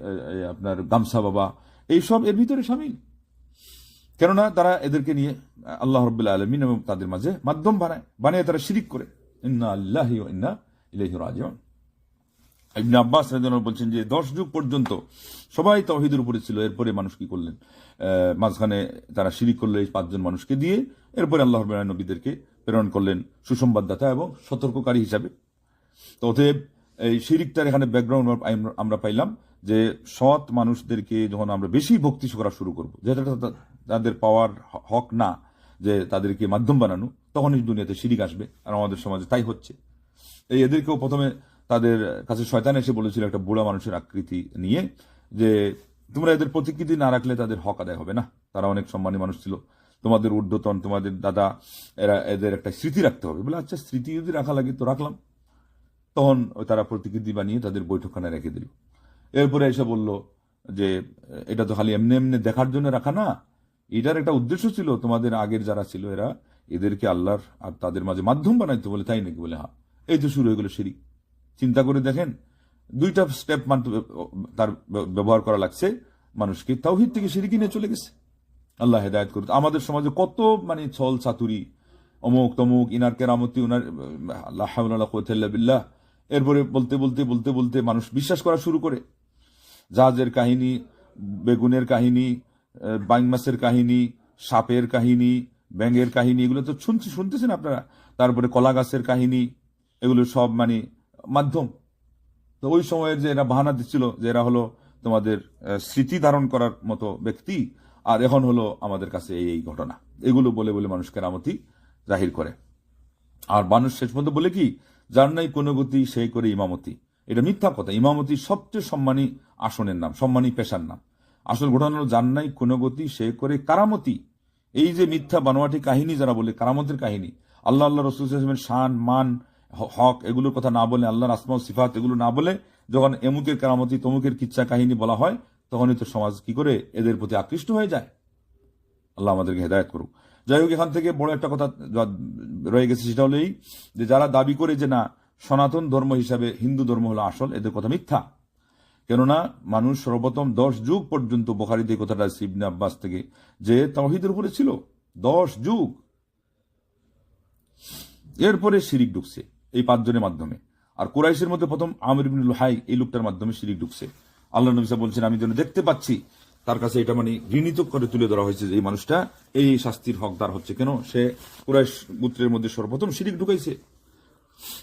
আপনার গামছা বাবা, এইসব এর ভিতরে শামিল। কেননা তারা এদেরকে নিয়ে আল্লাহ রাব্বুল আলামিন এবং তাদের মাঝে মাধ্যম বানিয়ে তারা শিরিক করে। ইন্না লিল্লাহি ওয়া ইন্না ইলাইহি রাজিউন। ইবনে আব্বাস রাদিয়াল্লাহু আনহু বলছেন যে 10 যুগ পর্যন্ত সবাই তাওহীদের উপরে ছিল। এরপরে মানুষ কি করলেন? মাঝখানে তারা শিরিক করলো এই 5 জন মানুষকে দিয়ে। এরপরে আল্লাহ রাব্বুল আলামিন নবীদেরকে প্রেরণ করলেন সুসংবাদদাতা এবং সতর্ককারী হিসাবে। তো অতএব এই শিরিকটার এখানে ব্যাকগ্রাউন্ড আমরা পাইলাম যে সৎ মানুষদেরকে যখন আমরা বেশি ভক্তি করা শুরু করবো, যেটা তাদের পাওয়ার হক না, যে তাদেরকে মাধ্যম বানানো, তখনই দুনিয়াতে শিরিক আসবে। আর আমাদের সমাজে তাই হচ্ছে। এই এদেরকেও প্রথমে তাদের কাছে শয়তান এসে বলেছিল একটা বুড়া মানুষের আকৃতি নিয়ে, যে তোমরা এদের প্রতিকৃতি না রাখলে তাদের হক আদায় হবে না, তারা অনেক সম্মানী মানুষ ছিল, তোমাদের ঊর্ধ্বতন, তোমাদের দাদা, এদের একটা স্মৃতি রাখতে হবে। বলে আচ্ছা, স্মৃতি যদি রাখা লাগে তো রাখলাম। তখন তারা প্রতিকৃতি বানিয়ে তাদের বৈঠকখানায় রেখে দিল। এরপরে এসে বলল যে এটা তো খালি এমনি এমনি দেখার জন্য রাখা না, এটার একটা উদ্দেশ্য ছিল, তোমাদের আগের যারা ছিল এরা এদেরকে আল্লাহর আর তাদের মাঝে মাধ্যম বানাইতে। বলে তাই নাকি? বলে হ্যাঁ। এই তো শুরু হয়ে গেল শিরিক। চিন্তা করে দেখেন, দুইটা স্টেপ তার ব্যবহার করা লাগছে, মানুষকে তাওহীদ থেকে শিরিকি নিয়ে চলে গেছে। আল্লাহ হেদায়েত করুন। আমাদের সমাজে কত ছল চাতুরি, অমুক তমুক, ইনার কেরামতি, উনার লা হাওলা ওয়ালা কুওয়াতা ইল্লা বিল্লাহ, এরপরে বলতে বলতে বলতে বলতে মানুষ বিশ্বাস করা শুরু করে। জাহাজের কাহিনী, বেগুনের কাহিনী, বাইং মাছের কাহিনী, সাপের কাহিনী, ব্যাঙের কাহিনী, এগুলো তো শুনতেছেন আপনারা। তারপরে কলা গাছের কাহিনী, এগুলো সব মাধ্যম। তো ওই সময়ের যে এরা বাহানা দিচ্ছিল যে এরা হলো তোমাদের স্মৃতি ধারণ করার মতো ব্যক্তি, আর এখন হলো আমাদের কাছে এই ঘটনা, এগুলো বলে বলে মানুষ কেরামতি জাহির করে। আর মানুষ শেষ পর্যন্ত বলে কি, যার নাই কোনো গতি সেই করে ইমামতি। এটা মিথ্যা কথা। ইমামতি সবচেয়ে সম্মানী আসনের নাম, সম্মানী পেশার নাম। আসল ঘটনা হলো যার নাই কোনো গতি সে করে কারামতি। এই যে মিথ্যা বানোয়াটি কাহিনী যারা বলে, কারামতের কাহিনী, আল্লাহ রসুল শান মান হক এগুলোর কথা না বলে, আল্লাহর আসমা ও সিফাত এগুলো না বলে, যখন এমুকের কারামতি তমুকের কিচ্ছা কাহিনী বলা হয়, তখনই তো সমাজ কি করে এদের প্রতি আকৃষ্ট হয়ে যায়। আল্লাহ আমাদেরকে হেদায়েত করুক। যাই হোক, এখান থেকে বড় একটা কথা রয়ে গেছে, সেটা হলো এই যে যারা দাবি করে যে না সনাতন ধর্ম হিসাবে হিন্দু ধর্ম হলো আসল, এদের কথা মিথ্যা। কেননা মানুষ সর্বপ্রথম 10 যুগ পর্যন্ত, বুখারীতে কথাটা আছে ইবনে আব্বাস থেকে, যে তাওহীদের উপরে ছিল 10 যুগ। এরপরে শিরিক ঢুকছে এই 5 জনের মাধ্যমে। আর কুরাইশের মধ্যে প্রথম আমির ইবনে লুহাই, এই লোকটার মাধ্যমে শিরিক ঢুকছে। আল্লাহ নবী সাল্লাল্লাহু আলাইহি ওয়াসাল্লাম বলছেন, আমি যেন দেখতে পাচ্ছি তার কাছে এটা ঘৃণিত করে তুলে ধরা হয়েছে যে এই মানুষটা এই শাস্তির হকদার হচ্ছে। কেন? সে কুরাইশ গোত্রের মধ্যে সর্বপ্রথম শিরিক ঢুকাইছে।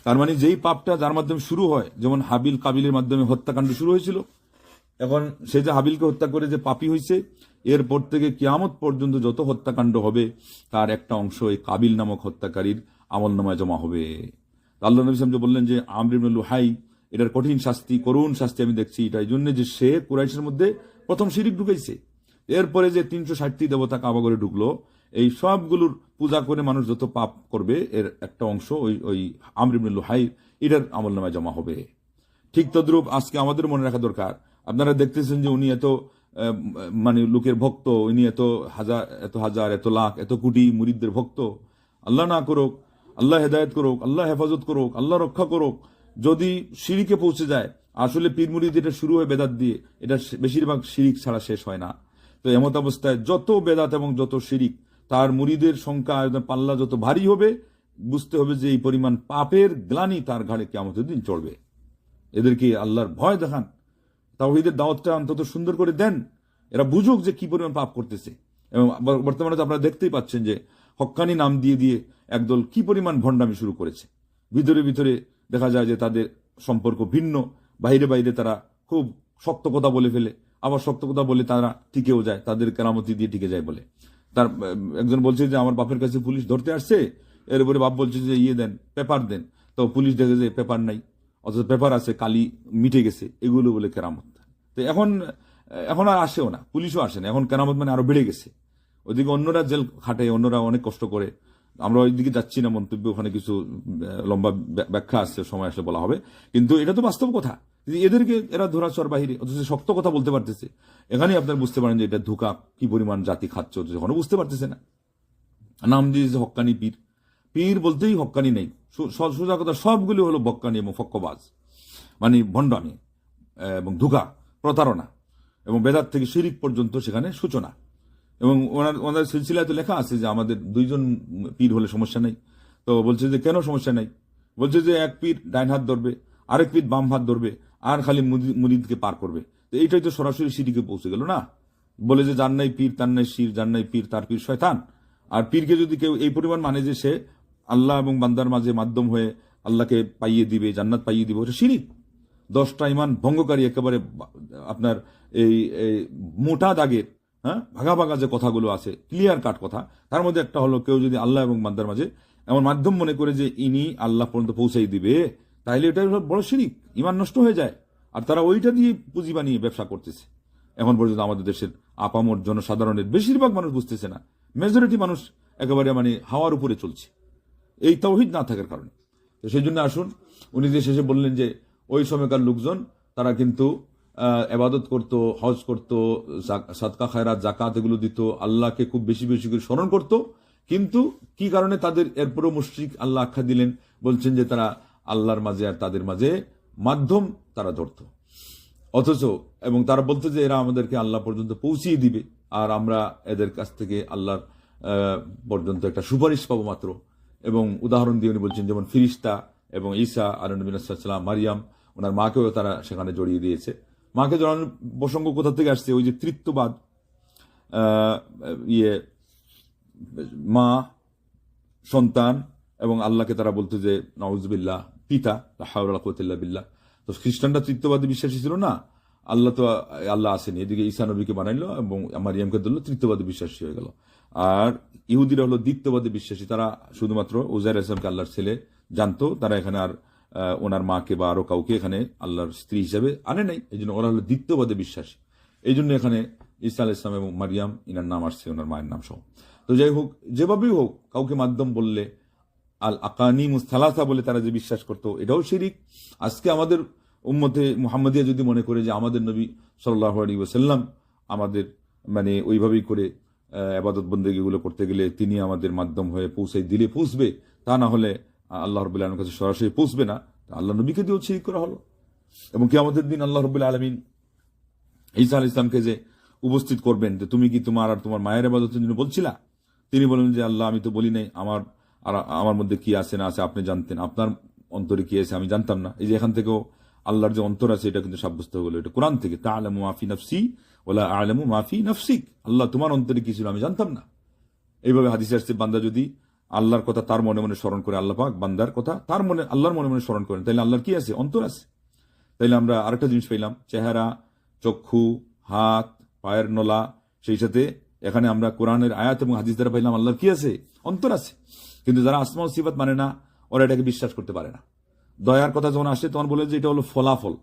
তার যেই পাপটা যার মাধ্যমে শুরু হয়, যেমন হাবিল কাবিলের মাধ্যমে হত্যাকাণ্ড শুরু হয়েছিল, এখন সে যে হাবিলকে হত্যা করে যে পাপী হয়েছে, এরপর থেকে কিয়ামত পর্যন্ত যত হত্যাকাণ্ড হবে তার একটা অংশ এই কাবিল নামক হত্যাকারীর আমল নামায় জমা হবে। আল্লাহ নবী সাল্লাল্লাহু আলাইহি ওয়াসাল্লাম বললেন যে আমর ইবনে লুহাই, এটার কঠিন শাস্তি, করুণ শাস্তি আমি দেখছি এটা এই জন্য যে সে কুরাইশের মধ্যে প্রথম শিরিক ঢুকাইছে। এরপরে যে 360টি দেবতা কাবাগরে ঢুকলো, এই সবগুলোর পূজা করে মানুষ যত পাপ করবে, এর একটা অংশ ওই আমর ইবনে লুহাই এটার আমল নামায় জমা হবে। ঠিক তদ্রূপ আজকে আমাদের মনে রাখা দরকার, আপনারা দেখতেছেন যে উনি এত লোকের ভক্ত, উনি এত হাজার এত লাখ এত কোটি মুরিদদের ভক্ত। আল্লাহ না করুক, আল্লাহ হেদায়েত করুক, আল্লাহ হেফাজত করুক, আল্লাহ রক্ষা করুক, যদি শিরিকে পৌঁছে যায়। আসলে পীর মুরিদ এটা শুরু হয় বেদাত দিয়ে, এটা বেশিরভাগ শিরিক ছাড়া শেষ হয় না। তো এমত অবস্থায় যত বেদাত এবং যত শিরিক, তার মুরিদের সংখ্যা পাল্লা যত ভারী হবে, বুঝতে হবে যে এই পরিমাণ পাপের গ্লানি তার ঘাড়ে কিয়ামতের দিন চড়বে। এদেরকে আল্লাহর ভয় দেখান, তাওহীদের দাওয়াতটা অন্তত সুন্দর করে দেন, এরা বুঝুক যে কি পরিমাণ পাপ করতেছে। এবং বর্তমানে তো আপনারা দেখতেই পাচ্ছেন যে হক্কানি নাম দিয়ে দিয়ে একদল কি পরিমাণ ভণ্ডামি শুরু করেছে। ভিতরে ভিতরে দেখা যায় যে তাদের সম্পর্ক ভিন্ন, বাইরে বাইরে তারা খুব শক্ত কথা বলে ফেলে, আবার শক্ত কথা বলে তারা টিকেও যায়, তাদের কেরামতি দিয়ে টিকে যায় বলে। তার একজন বলছে যে আমার বাপের কাছে পুলিশ ধরতে আসছে, এর উপরে বাপ বলছে যে দেন, পেপার দেন, তো পুলিশ দেখে যে পেপার নাই, অথচ পেপার আছে, কালি মিটে গেছে, এগুলো বলে কেরামত। তো এখন আর আসেও না, পুলিশও আসে না, এখন কেরামত আরো বেড়ে গেছে। ওইদিকে অন্যরা জেল খাটে, অন্যরা অনেক কষ্ট করে। আমরা ওইদিকে যাচ্ছি না মন্তব্য, ওখানে কিছু লম্বা ব্যাখ্যা আসছে, সময় আসলে বলা হবে, কিন্তু এটা তো বাস্তব কথা। এদেরকে এরা ধরাচর বাহিরে, অথচ শক্ত কথা বলতে পারতেছে। এখানেই আপনারা বুঝতে পারেন যে এটা ধোঁকা, কি পরিমাণ জাতি খাচ্ছে, যখন বুঝতে পারতেছে না। নাম দিয়েছে হক্কানি পীর, পীর বলতেই হক্কানি নেই, সোজা কথা সবগুলি হলো বক্কানি এবং ফক্কবাজ, ভণ্ডামি এবং ধোঁকা, প্রতারণা এবং বেদাত থেকে শিরিক পর্যন্ত সেখানে সূচনা। এবং ওনাদের সিলসিলায় তো লেখা আছে যে আমাদের 2 জন পীর হলে সমস্যা নেই। তো বলছে যে কেন সমস্যা নেই? বলছে যে এক পীর ডাইন হাত ধরবে, আরেক পীর বাম হাত ধরবে, আর খালি মুরিদকে পার করবে। তো এইটাই তো সরাসরি শিরিকে পৌঁছে গেল না? বলে যে যার নাই পীর তার নাই শির, যার নাই পীর তার পীর শয়তান। আর পীরকে যদি কেউ এই পরিমাণ যে সে আল্লাহ এবং বান্দার মাঝে মাধ্যম হয়ে আল্লাহকে পাইয়ে দিবে, জান্নাত পাইয়ে দিবে, ওটা শিরিক। 10টা ইমান ভঙ্গকারী, একেবারে আপনার এই মোটা দাগের হ্যাঁ, ভাগা ভাগা যে কথাগুলো আছে, ক্লিয়ার কাট কথা, তার মধ্যে একটা হলো কেউ যদি আল্লাহ এবং বান্দার মাঝে এমন মাধ্যম মনে করে যে ইনি আল্লাহ পর্যন্ত পৌঁছাই দিবে, তাইলে এটা হলো বড় শিরিক, ইমান নষ্ট হয়ে যায়। আর তারা ওইটা দিয়ে পুঁজি বানিয়ে ব্যবসা করতেছে। এখন পর্যন্ত আমাদের দেশের আপামর জনসাধারণের বেশিরভাগ মানুষ বুঝতেছে না, মেজরিটি মানুষ একেবারে মানে হাওয়ার উপরে চলছে এই তাওহীদ না থাকার কারণে। তো সেই জন্য আসুন, উনি যে শেষে বললেন যে ওই সময়কার লোকজন তারা কিন্তু এবাদত করত, হজ করত, সাদকা খায়রাত জাকাত এগুলো দিত, আল্লাহকে খুব বেশি বেশি করে স্মরণ করত, কিন্তু কি কারণে তাদের এরপরও মুশরিক আল্লাহ আখ্যা দিলেন? বলছেন যে তারা আল্লাহর মাঝে আর তাদের মাঝে মাধ্যম তারা ধরত, অথচ এবং তারা বলতো যে এরা আমাদেরকে আল্লাহ পর্যন্ত পৌঁছিয়ে দিবে আর আমরা এদের কাছ থেকে আল্লাহর পর্যন্ত একটা সুপারিশ পাবো মাত্র। এবং উদাহরণ দিয়ে উনি বলছেন যেমন ফিরিস্তা এবং ঈসা আলাইহিসসালাম, মারিয়াম, ওনার মাকেও তারা সেখানে জড়িয়ে দিয়েছে। মাকে জড়ানোর প্রসঙ্গ কোথা থেকে আসছে? ওই যে তৃত্ববাদ, মা, সন্তান এবং আল্লাহকে তারা বলতো যে নাউজুবিল্লাহ, পিতা, লা হাওলা ওয়ালা কুওয়াতা ইল্লা বিল্লাহ। তো খ্রিস্টানরা তৃত্ববাদী বিশ্বাসী ছিল না, আল্লাহ তো আল্লাহ আসেনি, এদিকে ঈসা নবীকে বানাইলো এবং মারিয়ামকে ধরলো, তৃত্ববাদী বিশ্বাসী হয়ে গেল। আর ইহুদিরা হলো দ্বিতীয়বাদী বিশ্বাসী, তারা শুধুমাত্র উজাইর আলাইহিস সালামকে আল্লাহর ছেলে জানতো, তারা এখানে আর ওনার মাকে বা আরো কাউকে এখানে আল্লাহর স্ত্রী হিসেবে আনে নাই, এই জন্য ওরা হলো দ্বিতীয়বাদী বিশ্বাসী। এই জন্য এখানে ঈসা আলাইহিস সালাম এবং মারিয়াম ইনার নাম আসছে, ওনার মায়ের নাম সহ। তো যাই হোক, যেভাবেই হোক, কাউকে মাধ্যম বললে, আল আকানিমুস সালাসা বলে তারা যে বিশ্বাস করতো, এটাও শিরিক। আজকে আমাদের উম্মতে মুহাম্মাদিয়া যদি মনে করে যে আমাদের নবী সাল্লাল্লাহু আলাইহি ওয়াসাল্লাম আমাদের মানে ওইভাবেই করে ইবাদত বন্দেগীগুলো করতে গেলে তিনি আমাদের মাধ্যম হয়ে পৌঁছাই দিলে পৌঁছবে, তা না হলে আল্লাহ রাব্বুল আলামিনের কাছে সরাসরি পৌঁছবে না, আল্লাহ নবীকে দিয়েও শিরিক করা হলো। এবং কিয়ামতের দিন আল্লাহ রাব্বুল আলামিন ঈসা আলাইহিস সালামকে যে উপস্থিত করবেন যে তুমি কি তোমার আর তোমার মায়ের ইবাদতের জন্য বলছিলা? তিনি বলেন যে আল্লাহ, আমি তো বলি নাই, আমার মধ্যে কি আছে না আছে আপনি জানতেন, আপনার অন্তরে কি আছে আমি জানতাম না। এই যে এখান থেকেও আল্লাহর যে অন্তর আছে এটা কিন্তু সাব্যস্ত হলো, এটা কোরআন থেকে, তা'লামু মা ফি নাফসি ওয়ালা আ'লামু মা ফি নাফসিক, আল্লাহ তোমার অন্তরে কি ছিল আমি জানতাম না। এইভাবে হাদিসে আসছে, বান্দা যদি আল্লাহর কথা তার মনে মনে স্মরণ করে, আল্লাহ পাক বান্দার কথা তার মনে আল্লাহর মনে মনে স্মরণ করেন, তাইলে আল্লাহর কি আছে? অন্তর আছে। তাইলে আমরা আরেকটা জিনিস পেলাম, চেহারা, চক্ষু, হাত, পায়ের নলা, সেই সাথে এখানে আমরা কোরআনের আয়াত এবং হাদিস দ্বারা পাইলাম আল্লাহর কি আছে? অন্তর আছে। কিন্তু যারা আসমা ও সিফাত মানে না, ওরা এটাকে বিশ্বাস করতে পারে না। দয়ার কথা যখন আসে তখন বলে যে এটা হলো ফলাফল,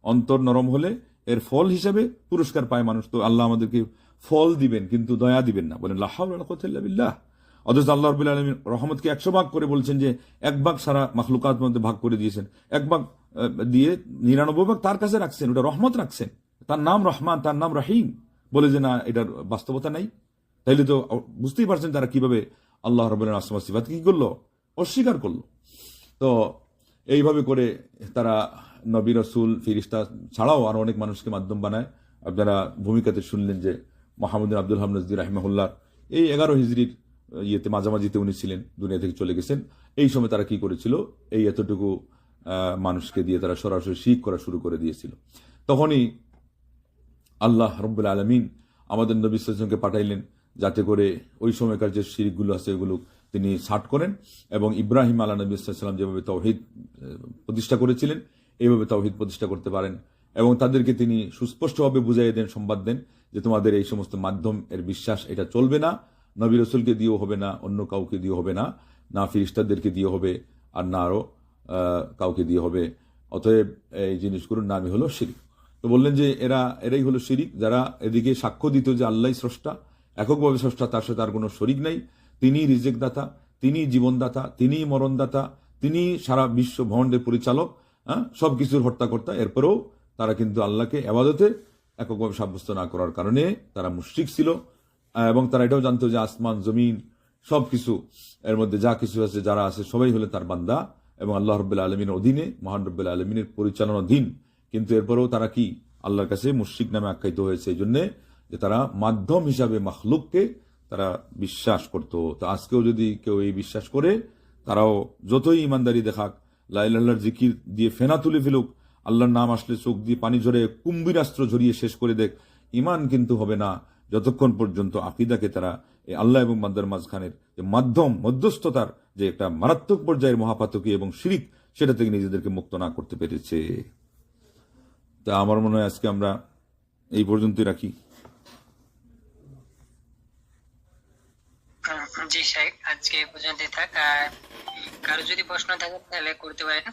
অন্তর নরম হলে এর ফল হিসাবে পুরস্কার পায় মানুষ। তো আল্লাহ আমাদেরকে ফল দিবেন কিন্তু দয়া দিবেন না, বলেন লা হাওলা ওয়ালা কুওয়াতা ইল্লা বিল্লাহ। অথচ আল্লাহ রাব্বুল আলামিন রহমতকে 100 ভাগ করে বলছেন যে 1 ভাগ সারা মাখলুকাত মধ্যে ভাগ করে দিয়েছেন, 1 ভাগ দিয়ে 99 ভাগ তার কাছে রাখছেন, ওটা রহমত রাখছেন, তার নাম রহমান, তার নাম রহিম, বলে যে না এটার বাস্তবতা নাই। তাইলে তো বুঝতেই পারছেন তারা কিভাবে আল্লাহ রাব্বুল আলামিনের আসমা সিফাত কি করলো? অস্বীকার করলো। তো এইভাবে করে তারা নবী রাসূল ফেরেশতা ছাড়াও আরো অনেক মানুষকে মাধ্যম বানায়। আপনারা ভূমিকাতে শুনলেন যে মুহাম্মদ আব্দুল হামিদ নজরী রাহিমাহুল্লাহ এই 11 হিজরির ইয়েতে মাঝামাঝিতে উনি ছিলেন, দুনিয়া থেকে চলে গেছেন। এই সময় তারা কি করেছিল? এই এতটুকু মানুষকে দিয়ে তারা সরাসরি শিরক করা শুরু করে দিয়েছিল। তখনই আল্লাহ রাব্বুল আলামিন আমাদের নবী সাল্লাল্লাহু আলাইহি ওয়াসাল্লামকে পাঠাইলেন যাতে করে ওই সময়কার যে শিরকগুলো আছে এগুলো তিনি ছাট করেন এবং ইব্রাহিম আলাইহিস নবী সাল্লাল্লাহু আলাইহি ওয়াসাল্লাম যেভাবে তাওহীদ প্রতিষ্ঠা করেছিলেন এইভাবে তাওহীদ প্রতিষ্ঠা করতে পারেন। এবং তাদেরকে তিনি সুস্পষ্টভাবে বুঝাই দেন, সংবাদ দেন যে তোমাদের এই সমস্ত মাধ্যম এর বিশ্বাস এটা চলবে না, নবী রাসূলকে দিয়েও হবে না, অন্য কাউকে দিয়ে হবে না, না ফেরেশতাদেরকে দিয়ে হবে আর না আরো কাউকে দিয়ে হবে। অতএব এই জিনিসগুলোর নামই হলো শিরক। তো বললেন যে এরাই হলো শিরিক, যারা এদিকে সাক্ষ্য দিত যে আল্লাহই স্রষ্টা, এককভাবে স্রষ্টা, তার সাথে আর কোনো শরিক নাই, তিনি রিজিক দাতা, তিনি জীবনদাতা, তিনি মরণদাতা, তিনি সারা বিশ্ব ব্রহ্মাণ্ডের পরিচালক, সবকিছুর হর্তাকর্তা। এরপরেও তারা কিন্তু আল্লাহকে ইবাদতে এককভাবে সাব্যস্ত না করার কারণে তারা মুশরিক ছিল। এবং তারা এটাও জানতো যে আসমান জমিন সবকিছু এর মধ্যে যা কিছু আছে, যারা আছে সবাই হলে তার বান্দা এবং আল্লাহ রাব্বুল আলামিনের অধীনে, মহান রাব্বুল আলামিনের পরিচালনাধীন। কিন্তু এরপরেও তারা কি আল্লাহর কাছে মুশরিক নামে আখ্যায়িত হয়েছে, এই জন্য যে তারা মাধ্যম হিসাবে মাখলুককে তারা বিশ্বাস করত। তো আজকেও যদি কেউ এই বিশ্বাস করে, তারাও যতই ইমানদারি দেখাক, লা ইলাহা ইল্লাল্লাহর জিকির দিয়ে ফেনা তুলে ফেলুক, আল্লাহর নাম আসলে চোখ দিয়ে পানি ঝরে কুম্ভীরাস্ত্র ঝরিয়ে শেষ করে দেখ, ইমান কিন্তু হবে না যতক্ষণ পর্যন্ত আকীদাকে তারা এই আল্লাহ এবং বান্দার মাঝখানের যে মাধ্যম, মধ্যস্থতার যে একটা মারাত্মক পর্যায়ের মহাপাতকী এবং শিরিক, সেটা থেকে নিজেদেরকে মুক্ত না করতে পেরেছে। তা আমার মনে হয় আজকে আমরা এই পর্যন্তই রাখি। আজকে এই পর্যন্তই থাক। আর কারো যদি প্রশ্ন থাকে তাহলে করতে পারেন।